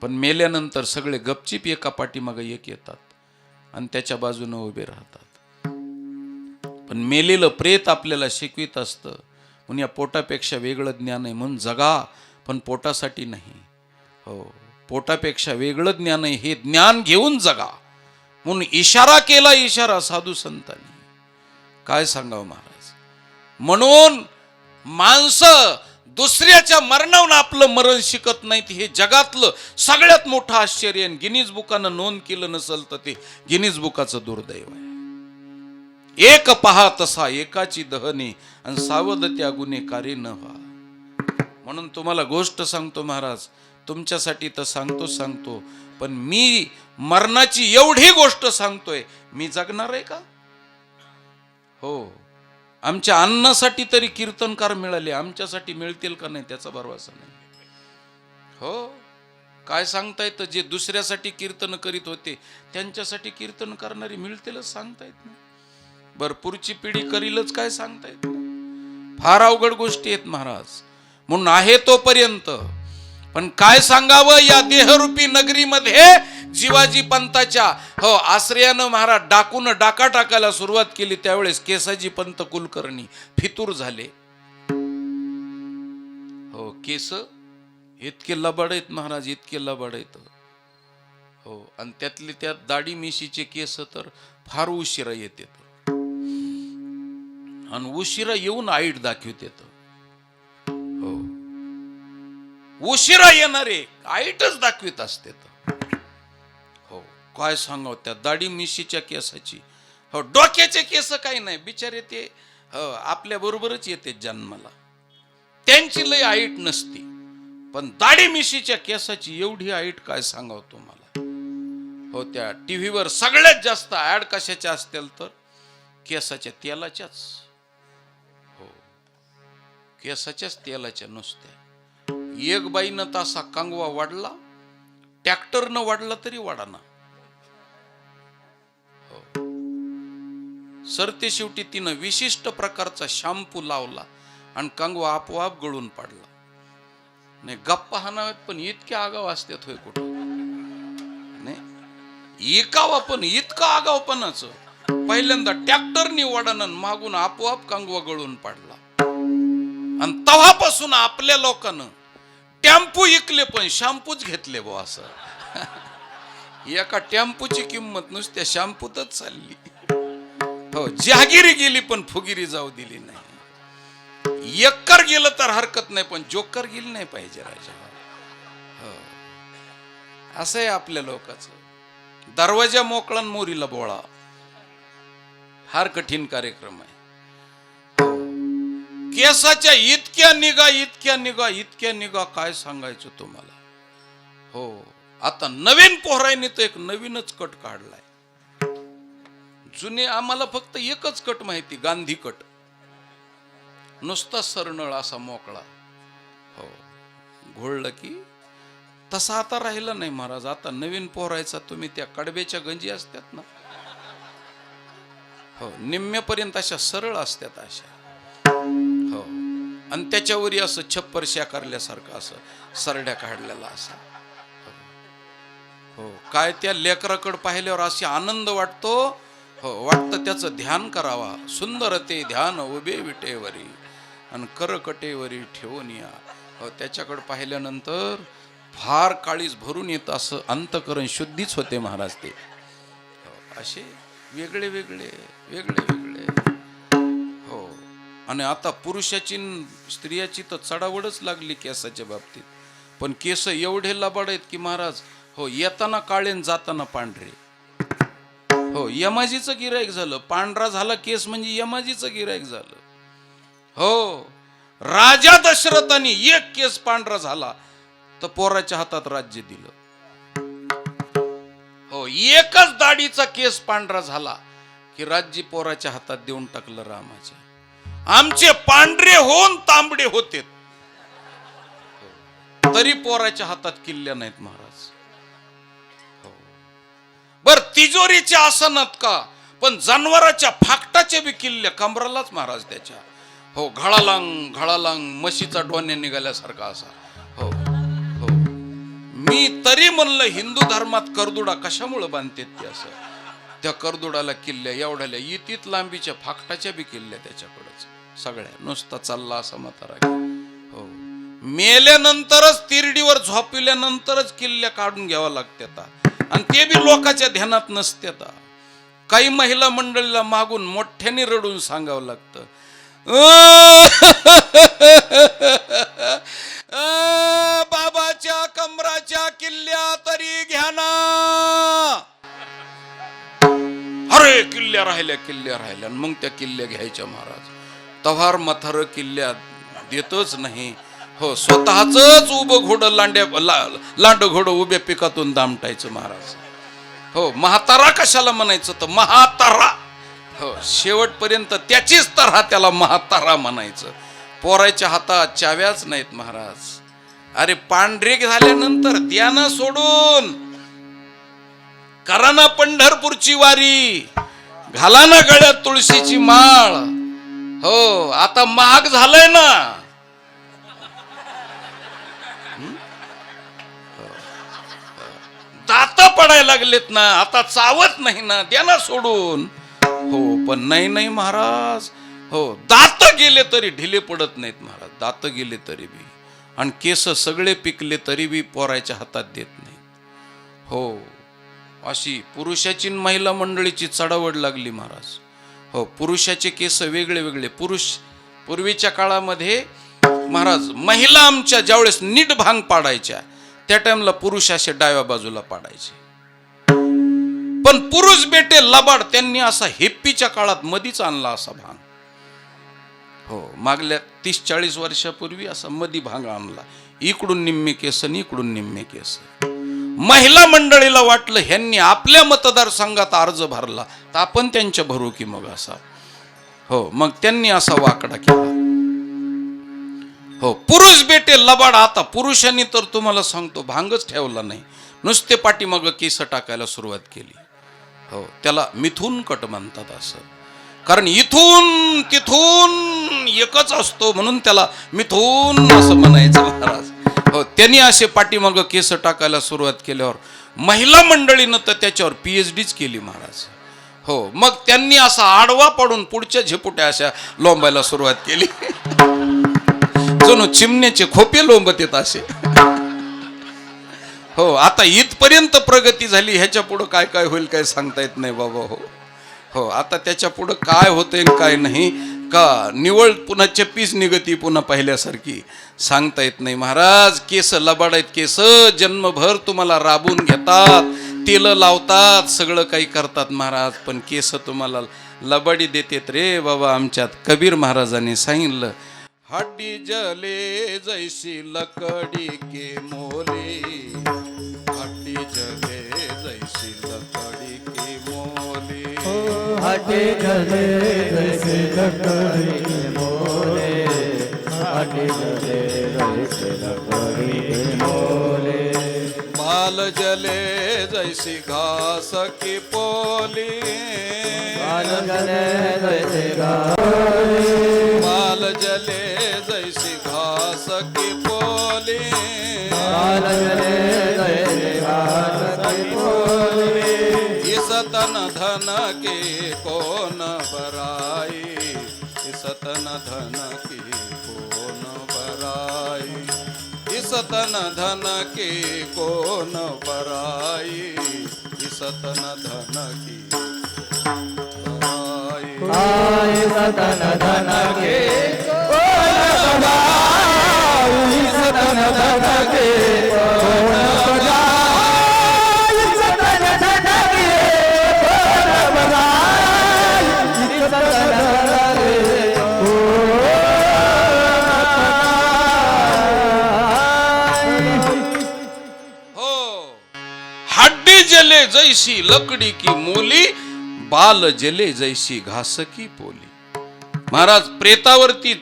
Speaker 3: पण मेल्यानंतर सगळे गपचिप एका पाठीमागं एक येतात आणि त्याच्या बाजूने उभे राहतात पण मेलेलं प्रेत आपल्याला शिकवित असतं म्हणून या पोटापेक्षा वेगळं ज्ञान आहे म्हणून जगा पण पोटासाठी नाही हो पोटापेक्षा वेगळं ज्ञान आहे हे ज्ञान घेऊन जगा म्हणून इशारा केला इशारा साधू संतांनी काय सांगावं महाराज म्हणून माणसं दुसऱ्याच्या मरणावर आपलं मरण शिकत नाहीत हे जगातलं सगळ्यात मोठं आश्चर्य आहे गिनीज बुकानं नोंद केलं नसेल तर ते गिनीज बुकाचं दुर्दैव आहे एक पहा तसा एकाची दहने आणि सावध त्या गुन्हेगारी न व्हा म्हणून तुम्हाला गोष्ट सांगतो महाराज तुमच्यासाठी तर सांगतो पण मी मरणाची एवढी गोष्ट सांगतोय मी जगणार आहे का हो आमच्या अन्नासाठी तरी कीर्तनकार मिळाले आमच्यासाठी मिळतील का नाही त्याचा भरवसा नाही हो काय सांगता येतं जे दुसऱ्यासाठी कीर्तन करीत होते त्यांच्यासाठी कीर्तन करणारी मिळतीलच सांगता येत नाही भरपूरची पिढी करीलच काय सांगता येत नाही फार अवघड गोष्टी आहेत महाराज म्हणून आहे तोपर्यंत पण काय सांगावं या देहरूपी नगरीमध्ये जिवाजी पंताच्या हो आश्रयानं महाराज डाका टाकायला सुरुवात केली त्यावेळेस केसाजी पंत कुलकर्णी फितूर झाले हो केस इतके लबाड आहेत महाराज इतके लबाड आहेत हो आणि त्यातले त्यात दाढी मिशीचे केस तर फार उशिरा येतात आणि उशिरा येऊन आईट दाखवतात हो उशिरा येणारे आईटच दाखवित असते काय सांगाव त्या दाढी मिशीच्या केसाची. हो, डोक्याचे केस काही नाही बिचारे, ते आपल्या बरोबरच येते जन्माला, त्यांची लय हाईट नसती, पण दाढी मिशीच्या केसाची एवढी हाईट काय सांगाव तुम्हाला. हो, त्या टीव्हीवर सगळ्यात जास्त ऍड कशाच्या असतील तर केसाच्या तेलाच्याच. हो, केसाच्याच तेलाच्या नुसत्या. एक बाईनं तासा कंगवा वाढला, ट्रॅक्टरनं वाढला तरी वाढाना. हो, सरते शेवटी तिनं विशिष्ट प्रकारचा शॅम्पू लावला आणि कंगवा आपोआप गळून पडला. नाही, गप्पा हाणाव्यात पण इतक्या आगाव असतात होय कुठं. नाही, एकावा पण इतका आगावपणाचं. पहिल्यांदा ट्रॅक्टरनी वाढानं, मागून आपोआप कंगवा गळून पडला. आणि तेव्हापासून आपल्या लोकांना टेम्पो इकले पण शॅम्पूच घेतले बो असं. एका टेम्पूची किंमत नुसत्या शॅम्पूतच चालली. हो, जहागिरी गेली पण फुगिरी जाऊ दिली नाही. एक्कर गेलं तर हरकत नाही, पण जोकर गेली नाही पाहिजे राजा. हो, असं आहे आपल्या लोकांचं. दरवाजा मोकळा मोरीला बोळा, फार कठीण कार्यक्रम आहे. केसाच्या इतक्या निगा काय सांगायचं तुम्हाला. हो, आता नवीन पोहरायने तर एक नवीनच कट काढलाय. जुने आम्हाला फक्त एकच कट माहिती, गांधी कट, नुसता सरनळ असा मोकळा. हो, घोळलं की तसा आता राहिला नाही महाराज. आता नवीन पोहरायचा तुम्ही त्या कडब्याच्या गंजी असतात ना, हो, निम्म्यापर्यंत अशा सरळ असतात अशा. हो, आणि त्याच्यावरी असं छप्पर शाकारल्यासारखं असं सरड्या काढलेला असा. हो, काय त्या लेकराकडे पाहिल्यावर अशी आनंद वाटतो. हो, वाटतं त्याचं ध्यान करावा. सुंदर ते ध्यान उभे विटेवरी आणि करकटेवरी ठेवून या. हो, त्याच्याकडे पाहिल्यानंतर फार काळीज भरून येतं, असं अंतकरण शुद्धीच होते महाराज ते. हो, असे वेगळे वेगळे. हो, आणि आता पुरुषाची स्त्रियाची तर चढावडच लागली केसाच्या बाबतीत. पण केस एवढे लबाड आहेत की महाराज, हो, येताना काळे जाताना पांढरे. हो, यमाजीचं गिराईक झालं. पांढरा झाला केस म्हणजे यमाजीचं गिराईक झालं. हो, राजा दशरथाने एक केस पांढरा झाला तर पोराच्या हातात राज्य दिलं. हो, एकच दाढीचा केस पांढरा झाला की राज्य पोराच्या हातात देऊन टाकलं रामाच्या. आमचे पांढरे होऊन तांबडे होते तरी पोराच्या हातात किल्ल्या नाहीत महाराज. हो, बर तिजोरीचे आसनात का, पण जनावराच्या फाकटाचे बी किल्ले कमरालाच महाराज त्याच्या. हो, घळालांग म्हशीचा डोन्या निघाल्यासारखा असा. हो, मी तरी म्हणलं हिंदू धर्मात करदुडा कशामुळे बांधतात ते असं. त्या करदुडाला किल्ल्या एवढ्याल्या इतीत लांबीच्या फाकटाच्या बी किल्ल्या त्याच्याकडेच सगळ्या. नुसता चालला असा म्हातारा. हो, मेल्यानंतरच तिरडीवर झोपल्यानंतरच किल्ल्या काढून घ्यावा लागतात आणि ते बी लोकांच्या ध्यानात नसतात. काही महिला मंडळीला मागून मोठ्याने रडून सांगावं लागतं, बाबाच्या कमराच्या किल्ल्या तरी घ्या ना. अरे किल्ल्या राहिल्या मग त्या किल्ल्या घ्यायच्या महाराज. तव्हार मथार किल्ल्या देतच नाही. हो, स्वतःच उभं घोडं लांड घोडं उभ्या पिकातून दामटायचं महाराज. हो, म्हातारा कशाला म्हणायचं तर महातारा. हो, शेवटपर्यंत त्याचीच तऱ्हा त्याला म्हातारा म्हणायचं. पोराच्या हातात चाव्याच नाहीत महाराज. अरे पांढरे झाल्यानंतर द्या ना सोडून, करा ना पंढरपूरची वारी, घाला ना गळ्यात तुळशीची माळ. हो, आता महाग झालंय ना. दात पडायला लागलेत ना, आता चावत नाही ना, द्या ना सोडून. हो, पण नाही महाराज. हो, दात गेले तरी ढिले पडत नाहीत महाराज. दात गेले तरी बी आणि केस सगळे पिकले तरी बी पोराच्या हातात देत नाहीत. हो, अशी पुरुषाची महिला मंडळीची चढावड लागली महाराज. हो, पुरुषाचे केस वेगळे. पूर्वीच्या काळामध्ये महाराज महिला आमच्या ज्यावेळेस नीट भांग पाडायच्या त्या टाइमला पुरुष असे डाव्या बाजूला पाडायचे. पण पुरुष बेटे लबाड त्यांनी असा हेप्पीच्या काळात मधीच आणला असा भांग. हो, मागल्या 30-40 वर्षापूर्वी असा मधी भांग आणला, इकडून निम्मे केस आणि इकडून निम्मे केस. महिला मंडळीला वाटलं ह्यांनी आपल्या मतदारसंघात अर्ज भरला तर आपण त्यांच्या भरू की मग असा. हो, मग त्यांनी असा वाकडा केला. हो, पुरुष बेटे लबाड. आता पुरुषांनी तर तुम्हाला सांगतो भांगच ठेवला नाही, नुसते पाठीमागं केस टाकायला सुरुवात केली. हो, त्याला मिथून कट म्हणतात असं, कारण इथून तिथून एकच असतो म्हणून त्याला मिथून असं म्हणायचं महाराज. हो, त्यांनी असे पाठीमागं केस टाकायला सुरुवात केल्यावर महिला मंडळीनं तर त्याच्यावर PhDच केली महाराज. हो, मग त्यांनी असा आडवा पडून पुढच्या झेपुट्या अशा लोंबायला सुरुवात केली, जणू चिमण्याचे खोपे लोंबत येत असे. हो, आता इथपर्यंत प्रगती झाली, ह्याच्या पुढं काय काय होईल काय सांगता येत नाही बाबा. हो हो, आता त्याच्या पुढं काय होतंय काय नाही, का निवळ पुन्हा चप्पीच निगती पुन्हा पहिल्यासारखी सांगता येत नाही महाराज. केस लबाड आहेत, केस जन्मभर तुम्हाला राबून घेतात, तेल लावतात, सगळं काही करतात महाराज, पण केस तुम्हाला लबाडी देतेत रे बाबा. आमच्यात कबीर महाराजांनी सांगितलं, हड्डी जले जैसी लकड़ी के मोले, हड्डी जले जैसी लकड़ी के मोले,
Speaker 4: हड्डी जले जैसे लकड़ी के मोले, हड्डी जले जैसे लकड़ी के मोले,
Speaker 3: बाल जले जैसी घास की पोली,
Speaker 4: बाल जले जैसे घास,
Speaker 3: बाल जले जैसी घास की पोली,
Speaker 4: बाल जले जैसे घास की पोली,
Speaker 3: इस तन धन की कौन बराई, इस तन धन की कौन बराई, इस तन धन की कौन बराई, इस तन धन की बराई.
Speaker 4: आई सतन धन के कौन बजाई, सतन धन के कौन बजाई, सतन धन के कौन बजाई, सतन धन के कौन
Speaker 3: हो, हड्डी जले जैसी लकड़ी की मोली, बाल जले जैसी घास की पोली. महाराज, प्रेतावरती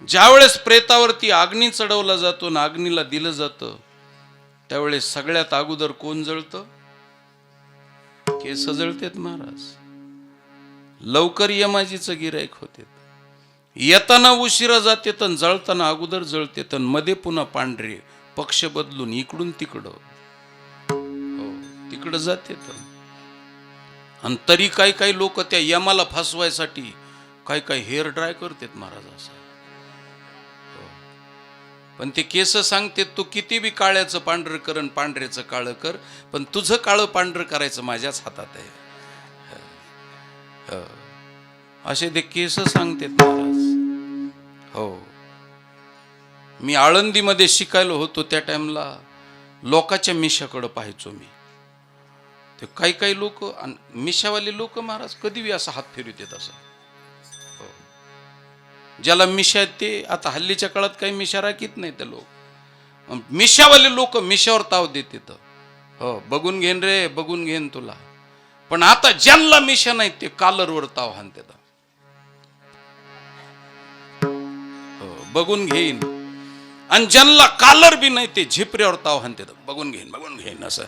Speaker 3: ज्यावेळेस प्रेतावरती अग्नी चढवला जातो ना, अग्नीला दिलं जातं, त्यावेळेस सगळ्यात अगोदर कोण जळतं? केस जळतेत महाराज. लवकर यमाजीचं गिराईक होते, येताना उशिरा जाते तर जळताना अगोदर जळते, तर मध्ये पुन्हा पांढरे पक्ष बदलून इकडून तिकडं, हो तिकडं जाते. आणि तरी काही काही लोक त्या यमाला फसवायसाठी काही काही हेअर ड्राय करतात महाराज असं. हो. पण ते केस सांगते तू किती बी काळ्याचं पांढरं कर आणि पांढऱ्याचं काळं कर, पण तुझं काळं पांढरं करायचं माझ्याच हातात आहे. हो. असे ते केस सांगतात महाराज. हो, मी आळंदीमध्ये शिकायला होतो त्या टाइमला लोकांच्या मिशाकडं पाहायचो मी. ते काही काही लोक, मिशावाले लोक महाराज कधी बी असा हात फिरवत येत असं. हो. ज्याला मिशा आहेत ते आता हल्लीच्या काळात काही मिशा राखीत नाही ते लोक. मिशावाले लोक मिशावर ताव देतात. हो, बघून घेन रे, बघून घेन तुला. पण आता ज्यांना मिशा नाही ते कालरवर ताव हाणतात. हो, बघून घेईन. आणि ज्यांना कालर बी नाही ते झिपऱ्यावर ताव हाणतात, बघून घेईन असं.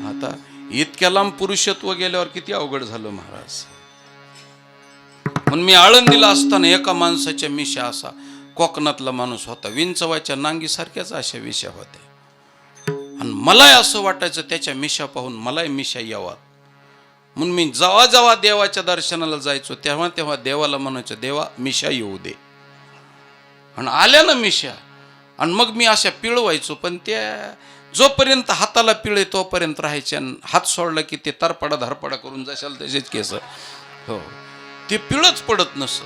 Speaker 3: आता इतक्या लांब पुरुषत्व गेल्यावर किती अवघड झालं महाराज. म्हणून मी आळंदीला असताना एका माणसाच्या मिशा, असा कोकणातला माणूस होता, विंचवाच्या नांगीसारख्याच अशा मिशा होत्या. आणि मलाही असं वाटायचं त्याच्या मिशा पाहून मलाही मिशा यावात. म्हणून मी जेव्हा जेव्हा देवाच्या दर्शनाला जायचो तेव्हा तेव्हा देवाला म्हणायचो, देवा मिशा येऊ दे. आणि आल्या ना मिशा, आणि मग मी अशा पिळवायचो, पण त्या जोपर्यंत हाताला पिळे तोपर्यंत राहायचे. हात सोडला की ते तरपडा धरपडा करून जशाल तसेच केस. हो, ते पिळच पडत नसं.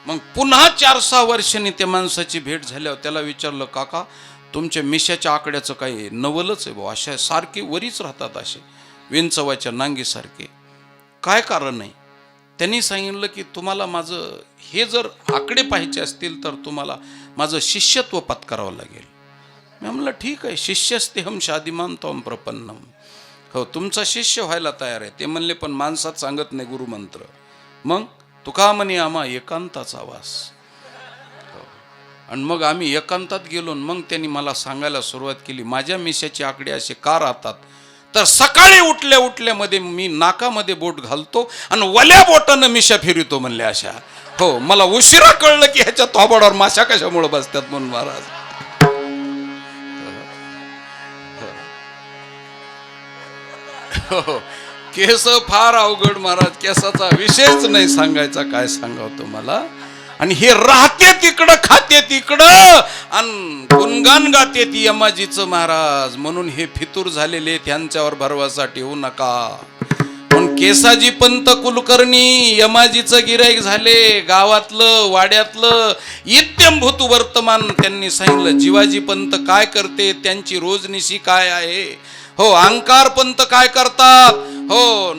Speaker 3: मग पुन्हा 4-6 वर्षांनी त्या माणसाची भेट झाल्यावर त्याला विचारलं, काका तुमच्या मिशाच्या आकड्याचं काही नवलच आहे भाऊ, अशा सारखे वरीच राहतात असे. विंचवाच्या नांगीसारखे. काय कारण आहे? त्यांनी सांगितलं की तुम्हाला माझं हे जर आकडे पाहायचे असतील तर तुम्हाला माझं शिष्यत्व पत्करावं लागेल. मी म्हणलं ठीक आहे, शिष्यस्तेहम शादिमान त्वं प्रपन्नम. हो, तुमचा शिष्य व्हायला तयार आहे. ते म्हणले पण माणसात सांगत नाही गुरुमंत्र. मग तुका म्हणे आम्हा एकांताचा वास. आणि मग आम्ही एकांतात गेलो. मग त्यांनी मला सांगायला सुरुवात केली, माझ्या मिशाचे आकडे असे का राहतात तर सकाळी उठल्या उठल्यामध्ये मी नाकामध्ये बोट घालतो आणि वल्या बोटानं मिशा फिरतो म्हणले अशा. हो, मला उशिरा कळलं की ह्याच्या थोबाडावर माशा कशामुळे बसतात म्हणून महाराज. हो, केस फार अवघड महाराज, केसाचा विषयच नाही सांगायचा, काय सांगावं तुम्हाला. आणि हे राहते तिकडं, खाते तिकडं आणि गुणगान गाते ती यमाजीचं महाराज. म्हणून हे फितूर झालेले त्यांच्यावर भरवसा ठेवू नका. पण केसाजी पंत कुलकर्णी यमाजीचं गिराईक झाले. गावातलं वाड्यातलं इत्यंभूत वर्तमान त्यांनी सांगितलं. जीवाजी पंत काय करते, त्यांची रोजनिशी काय आहे. हो, अंकार पंत काय करतात. हो,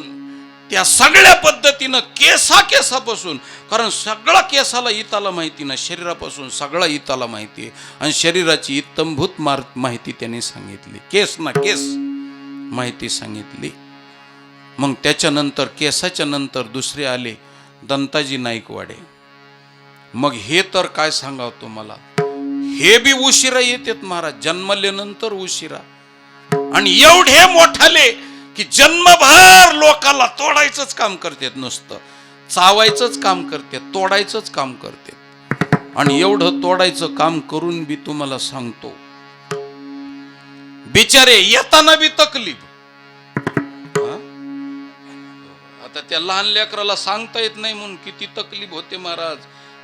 Speaker 3: त्या सगळ्या पद्धतीनं केसापासून, कारण सगळा केसाला इताला माहिती ना, शरीरापासून सगळा इताला माहिती आहे. आणि शरीराची इत्तंभूत माहिती त्यांनी सांगितली. केस ना केस माहिती सांगितली. मग त्याच्यानंतर केसाच्या नंतर दुसरे आले दंताजी नाईकवाडे. मग हे तर काय सांगावं तुम्हाला, हे बी उशिरा येतात महाराज, जन्मल्यानंतर उशिरा. आणि एवढे मोठाले की जन्मभर लोकाला तोडायचंच काम करतात, नुसतं चावायचंच काम करतात, तोडायचंच काम करतात. आणि एवढं तोडायचं काम करून बी तुम्हाला सांगतो, बिचारे येताना बी तकलीफ. आता त्या लहान लेकराला सांगता येत नाही म्हणून किती तकलीफ होते महाराज.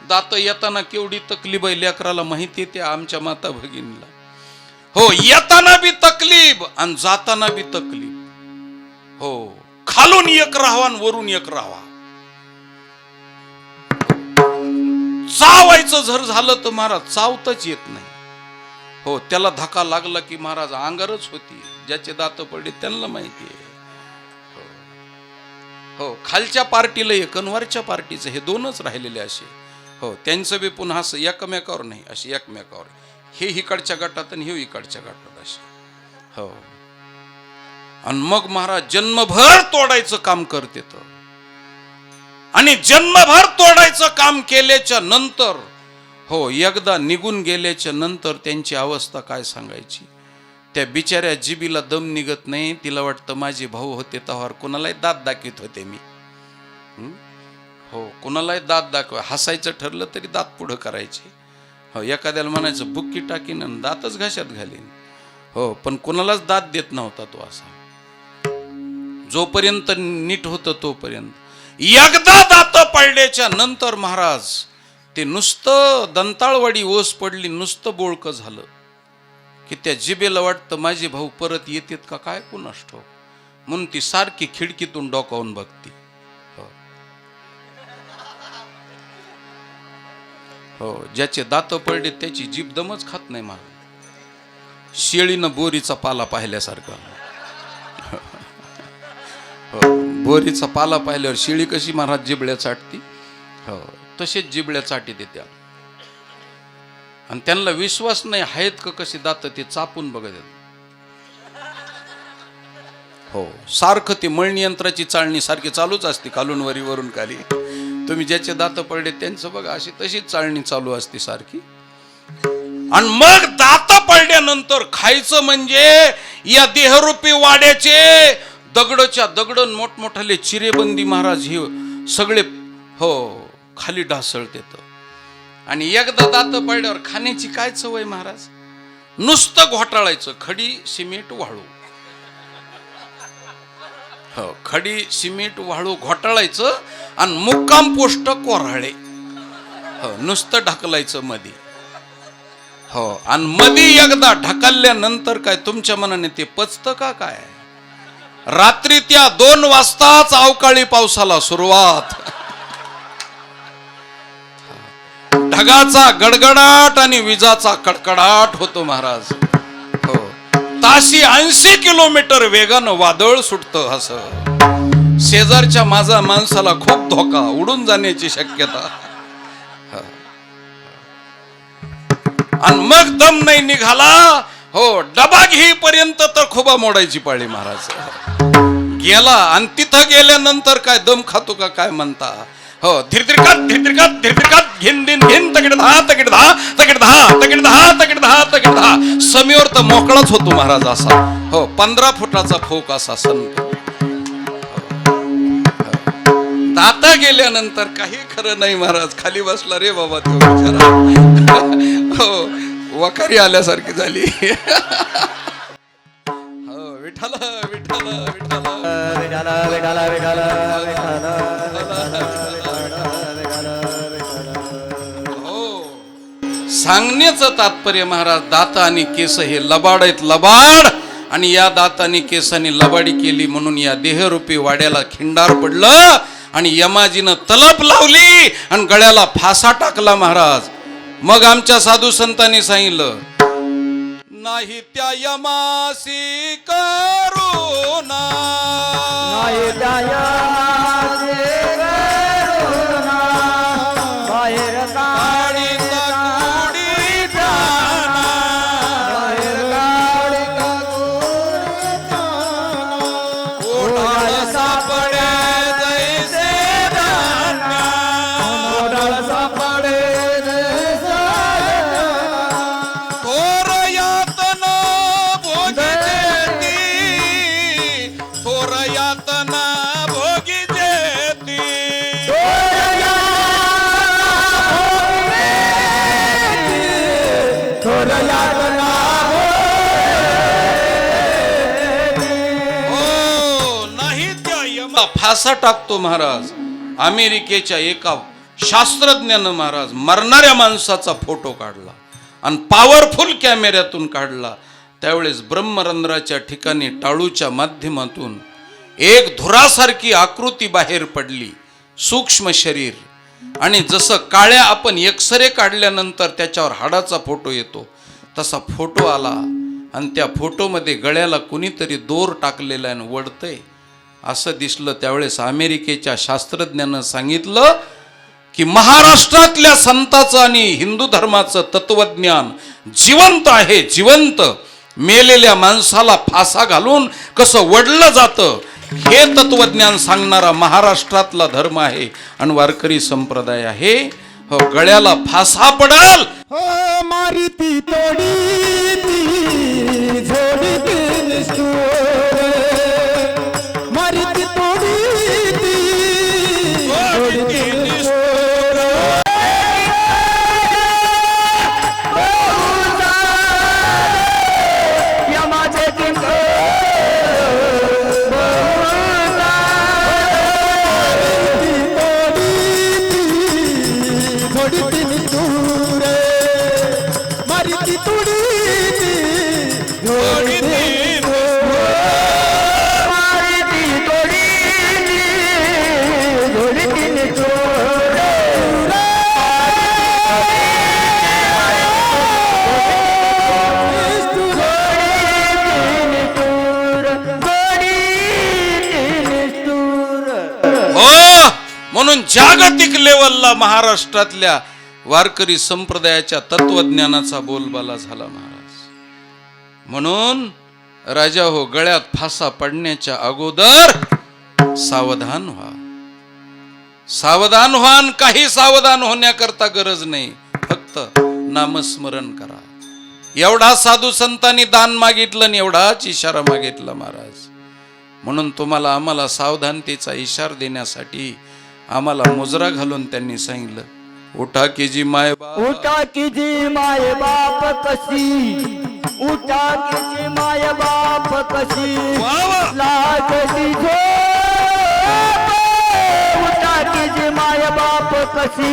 Speaker 3: दात येताना केवढी तकलीफ आहे लेकराला माहिती आहे, आमच्या माता भगिनीला. हो, येताना बी तकलीफ आणि जाताना बी तकलीफ. हो, खालून एक राहावा आणि वरून एक राहावा. चावायचं जर झालं तर महाराज चावताच येत नाही. हो, त्याला धक्का लागला की महाराज अंगारच होती. ज्याचे दात पडले त्यांना माहिती आहे. हो, खालच्या पार्टीला एक आणि वरच्या पार्टीचं हे दोनच राहिलेले असे. हो, त्यांचं बी पुन्हा असं एकमेकावर नाही, असे एकमेकावर. हे इकडच्या गटात आणि हे इकडच्या गटात असे. हो, आणि मग महाराज जन्मभर तोडायचं काम करते. आणि जन्मभर तोडायचं काम केल्याच्या नंतर, हो, एकदा निघून गेल्याच्या नंतर त्यांची अवस्था काय सांगायची. त्या बिचाऱ्या जिबीला दम निघत नाही. तिला वाटतं माझे भाऊ होते तवार कुणालाही दात दाखवित होते मी. हो, कुणालाही दात दाखव, हसायचं ठरलं तरी दात पुढं करायचे. हो, एखाद्याला म्हणायचं बुक्की टाकीन आणि दातच घशात घालीन. हो, पण कुणालाच दात देत नव्हता तो असा. जोपर्यंत नीट होतं तोपर्यंत. एकदा दात पडल्याच्या नंतर महाराज ते नुसतं दंताळवाडी ओस पडली, नुसतं बोळकं झालं की त्या जिबेला वाटतं माझे भाऊ परत येतात का काय कुणास ठाऊक. म्हणून ती सारखी खिडकीतून डोकावून बघती. हो, ज्याचे दात पडले त्याची जीभ दमच खात नाही महाराज. शेळीनं बोरीचा पाला पाहिल्यासारखा. हो, बोरीचा पाला पाहिल्यावर शेळी कशी महाराज जिबळ्या चाटती, हो तसेच जिबळ्या चाटी देत्या. आणि त्यांना विश्वास नाही आहेत का कशी दात ते चापून बघत. हो, सारखं ते मळणी यंत्राची चाळणी सारखी चालूच असते, खालून वरी वरून खाली. तुम्ही ज्याचे दात पडले त्यांचं बघा, अशी तशीच चाळणी चालू असते सारखी. आणि मग दात पडल्यानंतर खायचं म्हणजे या देहरूपी वाड्याचे दगडच्या दगड मोठमोठाले चिरेबंदी महाराज हे सगळे हो खाली ढासळतेत. आणि एकदा दात पडल्यावर खाण्याची काय सवय महाराज, नुसतं घोटाळायचं. खडी सिमेंट वाळू, हो खडी सिमेंट वाळू घोटाळायचं आणि मुक्काम पोस्ट कोऱ्हाळे. हो, नुसतं ढकलायचं मधी. हो, आणि मधी एकदा ढकलल्यानंतर काय तुमच्या मनाने ते पचतं का काय. रात्री त्या 2 वाजताच अवकाळी पावसाला सुरुवात. ढगाचा गडगडाट आणि विजाचा कडकडाट होतो महाराज. हो, ताशी 80 किलोमीटर वेगानं वादळ सुटतं. असं शेजारच्या माझा माणसाला खूप धोका, उडून जाण्याची शक्यता. आणि मग दम नाही निघाला हो, डबा घेईपर्यंत तर खोबा मोडायची पाळी महाराज. गेला आणि तिथं गेल्यानंतर काय दम खातो का काय म्हणता हो. धिरधिरकात घेन दिन घेन तगड दहा तगड दहा तगड दहा तगड दहा तगड दहा तगड दहा. समीवर तर मोकळाच होतो महाराज असा हो. 15 फुटाचा फोक असा संत. दाता गेल्यानंतर काही खरं नाही महाराज. खाली बसला रे बाबा तो बिचारा हो. वखारी आल्यासारखी झाली हो. विठ्ठल विठ्ठल विठ्ठल
Speaker 4: विठाला विठाला विठाला विठाला
Speaker 3: सांगण्याचं तात्पर्य महाराज, दात आणि केस हे लबाड आहेत, लबाड. आणि या दात आणि केसांनी लबाडी केली म्हणून या देहरूपी वाड्याला खिंडार पडलं आणि यमाजीनं तलप लावली आणि गळ्याला फासा टाकला महाराज. मग आमच्या साधू संतांनी सांगितलं, नाही त्या यमासी करुणा,
Speaker 4: नाही त्या यमासी करुणा, बाहेर काढी
Speaker 3: कुडी जाना,
Speaker 4: बाहेर काढी कुडी जाना.
Speaker 3: ओढाळ सापडे जैसे धान्य,
Speaker 4: ओढाळ सापडे जैसे
Speaker 3: थोर यातना भोगी जेती, थोर यातना भोगी जेती. हो, नाही त्या यमा फासा टाकतो महाराज. अमेरिकेच्या एका शास्त्रज्ञानं महाराज मरणाऱ्या माणसाचा फोटो काढला आणि पॉवरफुल कॅमेऱ्यातून काढला. त्यावेळेस ब्रह्मरंध्राच्या ठिकाणी टाळूच्या माध्यमातून एक धुरासारखी आकृती बाहेर पडली, सूक्ष्म शरीर. आणि जसं काळ्या आपण एक्सरे काढल्यानंतर त्याच्यावर हाडाचा फोटो येतो तसा फोटो आला. आणि त्या फोटोमध्ये गळ्याला कुणीतरी दोर टाकलेला आणि वडतंय असं दिसलं. त्यावेळेस अमेरिकेच्या शास्त्रज्ञानं सांगितलं की महाराष्ट्रातल्या संताचं आणि हिंदू धर्माचं तत्वज्ञान जिवंत आहे, जिवंत. मेलेल्या माणसाला फासा घालून कसं वडलं जातं हे तत्वज्ञान सांगणारा महाराष्ट्रातला धर्म आहे आणि वारकरी संप्रदाय आहे हो. गळ्याला फासा पडाल
Speaker 4: हो मारिती तोडी ती झोडी ती निष्ठुर, मारिती तोडी ती झोडी ती निष्ठुर. यमाचे किंकर
Speaker 3: म्हणून जागतिक लेवलला महाराष्ट्रातल्या वारकरी संप्रदायाच्या तत्वज्ञानाचा बोलबाला झाला महाराज. म्हणून राजा हो, गळ्यात फासा पडण्याच्या अगोदर सावधान व्हा, सावधान व्हा. काही सावधान होण्याकरता गरज नाही, फक्त नामस्मरण करा. एवढा साधू संतांनी दान मागितलं आणि एवढाच इशारा मागितला महाराज. म्हणून तुम्हाला आम्हाला सावधानतेचा इशारा देण्यासाठी आम्हाला मुजरा घालून त्यांनी सांगितलं, उठा की जी माय बाप,
Speaker 4: उठा की जी माय बाप कशी, उठा की जी माय बाप कशी लागली झोप. उठा की जी माय बाप कशी,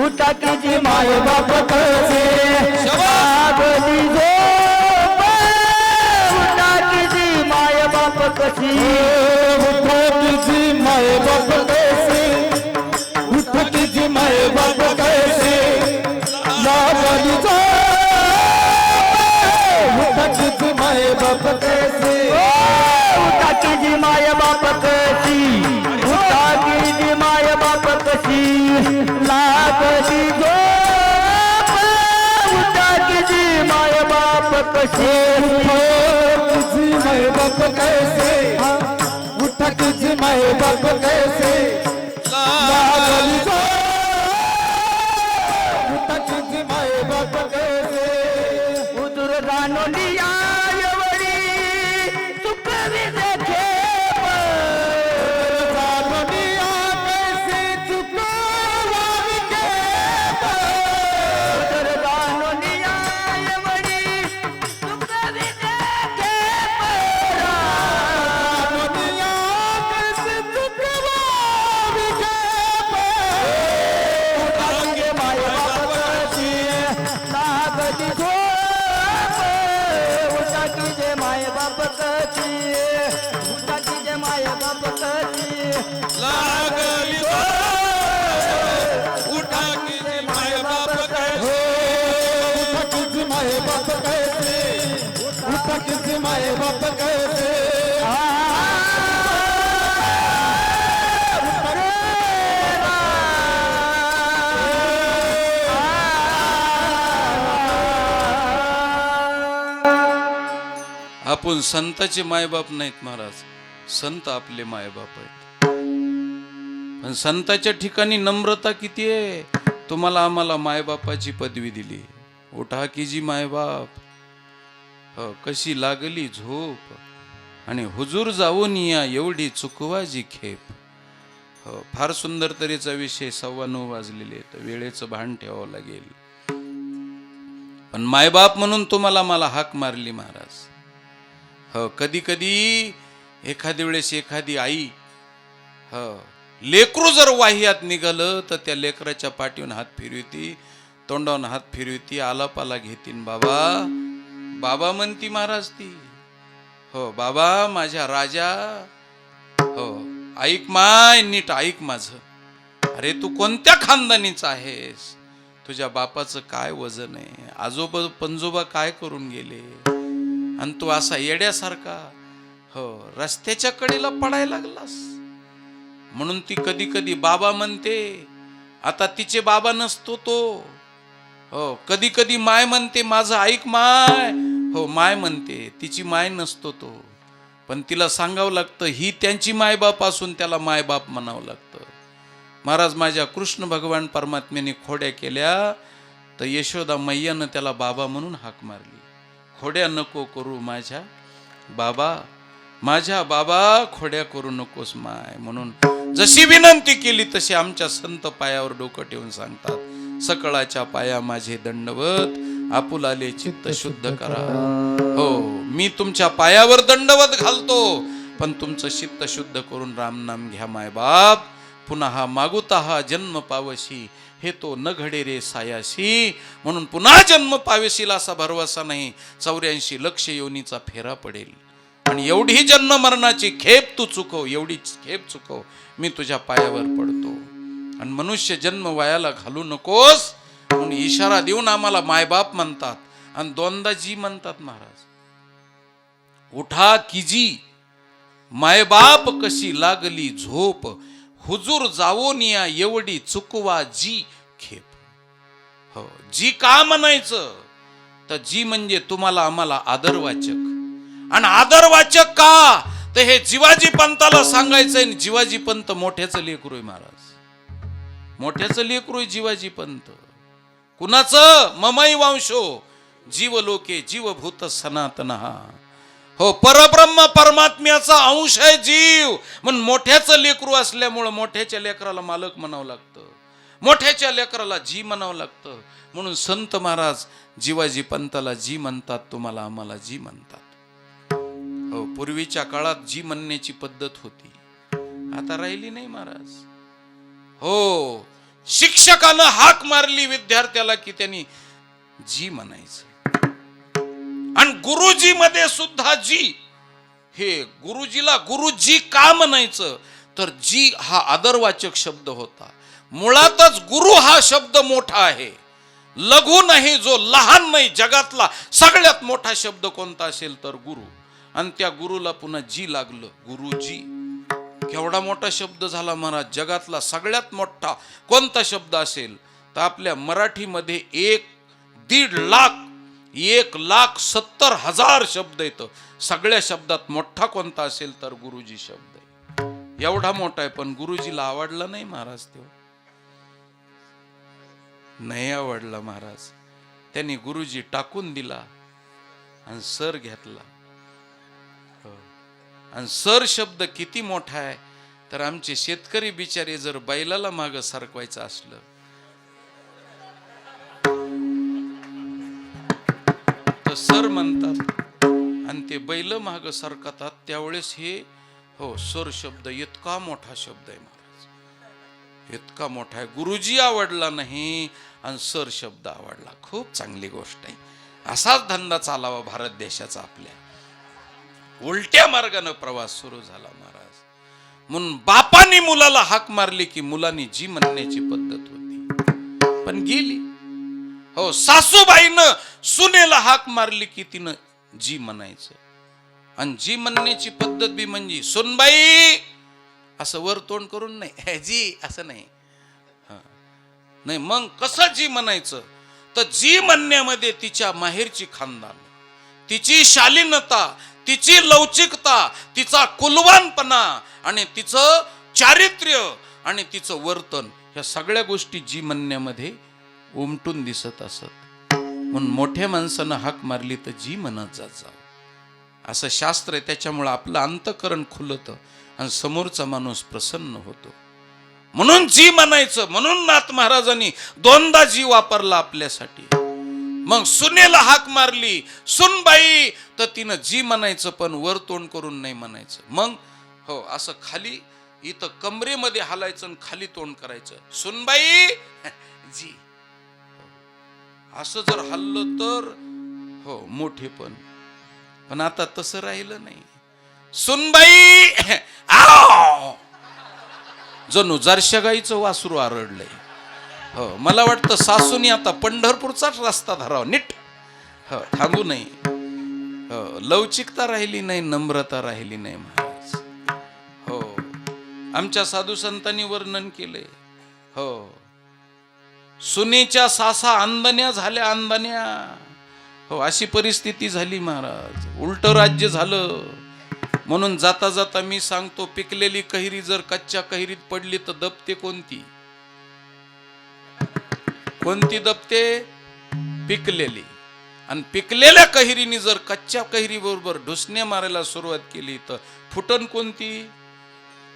Speaker 4: उठा की जी माय बाप कशी लागली झोप. उठा की जी माय बाप कशी, उठा की जी माय बाप कशी, उठा की जी माय बाप कशी लागली झोप. उठा की जी माय कशी
Speaker 1: तुझी माय बाप कैसे उठा तुझी माय बाप कैसे लागली झोप उठा तुझी माय बाप कैसे
Speaker 4: उदूर जाणवलिया एवढी चुकवी देखे
Speaker 1: जाणवलिया कैसे चुकवावी खेप
Speaker 4: उदूर जाणवलिया एवढी चुकवी देखे
Speaker 1: जाणवलिया कैसे चुकवावी खेप
Speaker 4: उठांगे माय बापाची लागली झोप उठाकी जे माय बापाची उठाकी जे माय बापाची
Speaker 3: लागली उठा की जे माय बाप
Speaker 1: उठा तुझी माय बाप कैसे उठा तुझी माय बाप कैसे
Speaker 3: आपण संताचे मायबाप नाहीत महाराज, संत आपले मायबाप आहेत. पण संताच्या ठिकाणी नम्रता किती आहे. तुम्हाला आम्हाला मायबापाची पदवी दिली. उठा की जी मायबाप कशी लागली झोप आणि हुजूर जाऊन या एवढी चुकवाजी खेप. फार सुंदर तऱ्हेचा विषय 9:15 वाजलेले, तर वेळेचं भान ठेवावं लागेल. पण मायबाप म्हणून तुम्हाला मला हाक मारली महाराज. कधी कधी एखाद्या वेळेस एखादी आई लेकरू जर वाह्यात निघालं तर त्या लेकराच्या पाठीवरून हात फिरवती, तोंडावरून हात फिरवती, आलापाला घेतीन. बाबा बाबा म्हणती महाराज ती. हो बाबा माझ्या राजा, हो ऐक माय, नीट ऐक माझं. अरे तू कोणत्या खानदानीचा आहेस, तुझ्या बापाचं काय वजन आहे, आजोबा पंजोबा काय करून गेले, आणि तू असा येड्यासारखा रस्त्याच्या कडेला पडायला लागलास. म्हणून ती कधी कधी बाबा म्हणते. आता तिचे बाबा नसतो तो. कधी कधी माय म्हणते, माझं ऐक माय. हो माय म्हणते, तिची माय नसतो तो. पण तिला सांगावं लागतं, ही त्यांची मायबाप असून त्याला मायबाप म्हणावं लागतं. महाराज माझ्या कृष्ण भगवान परमात्म्याने खोड्या केल्या, तर यशोदा मैयानं त्याला बाबा म्हणून हाक मारली. खोड्या नको करू माझ्या बाबा, माझ्या बाबा खोड्या करू नकोस माय. म्हणून जशी विनंती केली तशी आमच्या संत पायावर डोकं ठेवून सांगतात, सकळाच्या पाया माझे दंडवत, आपुलाले चित्त शुद्ध करा. हो मी तुमच्या पायावर दंडवत घालतो, पण तुमचं चित्त शुद्ध करून रामनाम घ्या माय बाप. पुन्हा हा मागुता हा जन्म पावशी, हे तो न घडे रे सायाशी. म्हणून पुन्हा जन्म पावेशील असा भरवसा नाही, 84 लक्ष योनीचा फेरा पडेल. आणि एवढी जन्म मरणाची खेप तू चुकव, एवढी खेप चुकव, मी तुझ्या पायावर पडतो. आणि मनुष्य जन्म वायाला घालू नकोस म्हणून इशारा देऊन आम्हाला मायबाप म्हणतात, आणि दोनदा जी म्हणतात महाराज. उठा की जी मायबाप कशी लागली झोप, हुजूर जावून या एवढी चुकवा जी खेप. हो जी का म्हणायचं, तर जी म्हणजे तुम्हाला आम्हाला आदरवाचक. आणि आदरवाचक का, तर हे जिवाजी पंताला सांगायचंय. जिवाजी पंत मोठ्याचं लेकरू आहे महाराज, मोठ्याचं लेकरू आहे जिवाजी पंत. कुणाचं, ममई वंशो जीवलोके जीवभूत सनातन. हो परब्रह्म परमात्म्याचा अंश आहे जीव. म्हणून मोठ्याचं लेकरू असल्यामुळं मोठ्याच्या लेकराला मालक म्हणावं लागतं, मोठ्याच्या लेकराला जी म्हणावं लागतं. म्हणून संत महाराज जिवाजी पंताला जी म्हणतात, तुम्हाला आम्हाला जी म्हणतात. हो पूर्वीच्या काळात जी म्हणण्याची पद्धत होती, आता राहिली नाही महाराज. हो शिक्षकानं हाक मारली विद्यार्थ्याला की त्यांनी जी म्हणायचं. आणि गुरुजी मध्ये सुद्धा जी, हे गुरुजीला गुरुजी का म्हणायचं, तर जी हा आदरवाचक शब्द होता. मुळातच गुरु हा शब्द मोठा आहे, लघु नाही, जो लहान नाही. जगातला सगळ्यात मोठा शब्द कोणता असेल तर गुरु. आणि त्या गुरुला पुन्हा जी लागलं, गुरुजी. केवढा मोठा शब्द झाला महाराज. जगातला सगळ्यात मोठा कोणता शब्द असेल तर आपल्या मराठीमध्ये 1-1.5 लाख 1,70,000 शब्द येतं. सगळ्या शब्दात मोठा कोणता असेल तर गुरुजी शब्द आहे. एवढा मोठा आहे, पण गुरुजीला आवडला नाही महाराज. तो नाही आवडला महाराज. त्यांनी गुरुजी टाकून दिला आणि सर घेतला. आणि सर शब्द किती मोठा आहे तर आमचे शेतकरी बिचारे जर बैलाला मागं सरकवायचं असलं तर सर म्हणतात आणि ते बैल मागं सरकतात. त्यावेळेस हे सर शब्द इतका मोठा शब्द आहे महाराज, इतका मोठा आहे. गुरुजी आवडला नाही आणि सर शब्द आवडला. खूप चांगली गोष्ट आहे. असाच धंदा चालावा भारत देशाचा. आपल्या उलट्या मार्गाने प्रवास सुरू झाला महाराज. म्हणून बापाने मुलाला हाक मारली की मुलांनी जी म्हणण्याची पद्धत होती पण गेली. सासूबाईनं सुनेला हाक मारली की तिनं जी म्हणायचं. आणि जी म्हणण्याची पद्धत बी म्हणजे सुनबाई असं वर तोंड करून नाही, जी असं नाही. नाही मग कसं जी म्हणायचं तर जी म्हणण्यामध्ये तिच्या माहेरची खानदान, तिची शालीनता, तिची लवचिकता, तिचा कुलवानपणा आणि तिचं चारित्र्य आणि तिचं वर्तन, ह्या सगळ्या गोष्टी जी म्हणण्यामध्ये उमटून दिसत असत. म्हणून मोठ्या माणसानं हाक मारली तर जी म्हणत जात जावं असं शास्त्र आहे. त्याच्यामुळे आपलं अंतःकरण खुलतं आणि समोरचा माणूस प्रसन्न होतो. म्हणून जी म्हणायचं. म्हणून नाथ महाराजांनी 2दा जी वापरला आपल्यासाठी. मग सुनेला हाक मारली सुनबाई तर तिनं जी म्हणायचं पण वर तोंड करून नाही म्हणायचं. मग असं खाली इथं कमरेमध्ये हालायचं आणि खाली तोंड करायचं. सुनबाई जी असं जर हल्लं तर मोठे पण आता तसं राहिलं नाही. सुनबाई जणू जरशा गाईचं वासरू आरडलंय. मला वाटतं सासूनी आता पंढरपूरचाच रस्ता धरावा. नीट थांबू नाही. लवचिकता राहिली नाही, नम्रता राहिली नाही महाराज. आमच्या साधू संतांनी वर्णन केले. सुनेच्या सासा अंधन्या झाल्या, अंधन्या. अशी परिस्थिती झाली महाराज. उलट राज्य झालं. म्हणून जाता जाता मी सांगतो, पिकलेली कैरी जर कच्च्या कैरीत पडली तर दबते कोणती? कोणती दबते? पिकलेली. आणि पिकलेल्या कैरीने जर कच्च्या कैरी बरोबर ढुसण्या मारायला सुरुवात केली तर फुटन कोणती?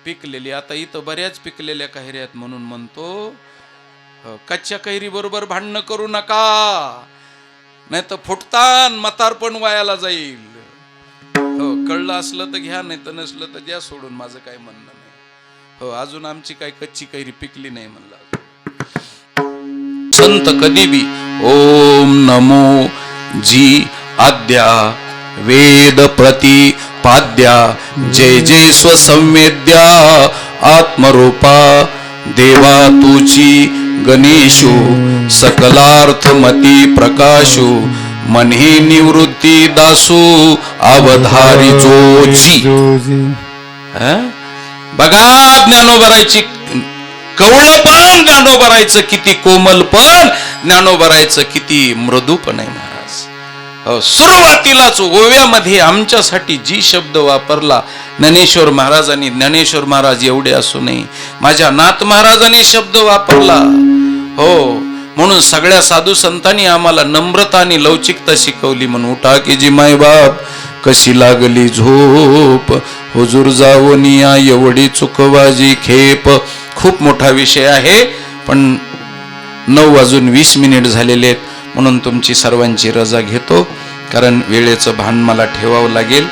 Speaker 3: पिकलेली. आता इथं बऱ्याच पिकलेल्या कैऱ्या आहेत म्हणून म्हणतो कच्च्या कैरी बरोबर भांडणं करू नका, नाही तर फुटतान म्हातारपण वायाला जाईल. कळलं असलं तर घ्या, नाही तर नसलं तर द्या सोडून. माझं काय म्हणणं नाही. अजून आमची काय कच्ची कैरी पिकली नाही म्हणलं. संत कधी बी ओम नमो जी आद्या वेद प्रतिपाद्या जय जय स्वसंवेद्या आत्मरूपा देवा तुची गणेशो सकलार्थमती प्रकाशो मन्हे निवृत्ती दासो अवधारी जोजी. बघा ज्ञानोबरायची कवळपण, ज्ञानोबरायचं किती कोमलपण, ज्ञानोबरायचं किती मृदूपण आहे महाराज. सुरुवातीलाच ओव्यामध्ये आमच्यासाठी जी शब्द वापरला ज्ञानेश्वर महाराजांनी, ज्ञानेश्वर महाराज एवढे असू नये माझ्या नाथ महाराजांनी शब्द वापरला. म्हणून सगळ्या साधू संतांनी आम्हाला नम्रता आणि लवचिकता शिकवली. म्हणून उठा की जी माय बाप कशी लागली झोप, हुजूर जावनिया एवढी चुकवाजी खेप. खूप मोठा विषय आहे पण 9:20 झालेले आहेत. म्हणून तुमची सर्वांची रजा घेतो कारण वेळेचं भान मला ठेवावं लागेल.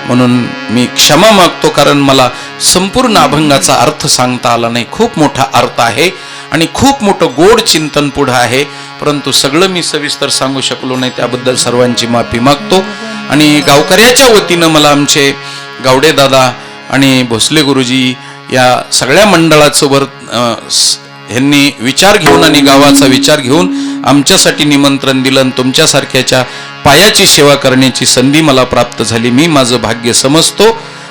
Speaker 3: म्हणून मी क्षमा मागतो कारण मला संपूर्ण अभंगाचा अर्थ सांगता आला नाही. खूप मोठा अर्थ आहे आणि खूप मोठं गोड चिंतन पुढं आहे, परंतु सगळं मी सविस्तर सांगू शकलो नाही. त्याबद्दल सर्वांची माफी मागतो. आणि गावकऱ्याच्या वतीनं मला आमचे गावडे दादा आणि भोसले गुरुजी या सगळ्या मंडळाचं ह्यांनी विचार घेऊन आणि गावाचा विचार घेऊन आमच्यासाठी निमंत्रण दिलं आणि तुमच्यासारख्याच्या पायाची सेवा करण्याची संधी मला प्राप्त झाली. मी माझं भाग्य समजतो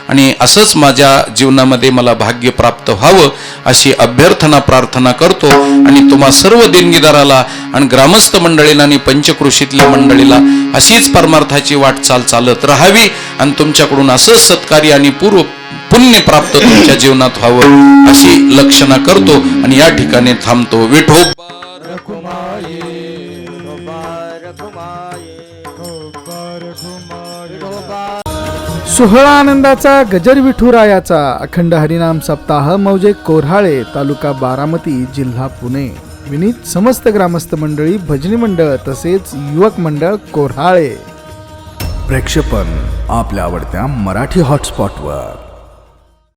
Speaker 3: आणि असंच माझ्या जीवनामध्ये मला भाग्य प्राप्त व्हावं अशी अभ्यर्थना प्रार्थना करतो. आणि तुम्हा सर्व देणगीदाराला आणि ग्रामस्थ मंडळीला आणि पंचकृषीतल्या मंडळीला अशीच परमार्थाची वाटचाल चालत राहावी आणि तुमच्याकडून असंच सत्कार्य आणि पुण्य प्राप्त तुमच्या जीवनात व्हावं अशी लक्षणा करतो आणि या ठिकाणी थांबतो.
Speaker 1: सोहळा आनंदाचा गजर विठुरायाचा अखंड हरिनाम सप्ताह मौजे कोऱ्हाळे तालुका बारामती जिल्हा पुणे. विनीत समस्त ग्रामस्थ मंडळी, भजनी मंडळ तसेच युवक मंडळ कोऱ्हाळे.
Speaker 2: प्रेक्षेपण आपल्या आवडत्या मराठी हॉटस्पॉटवर.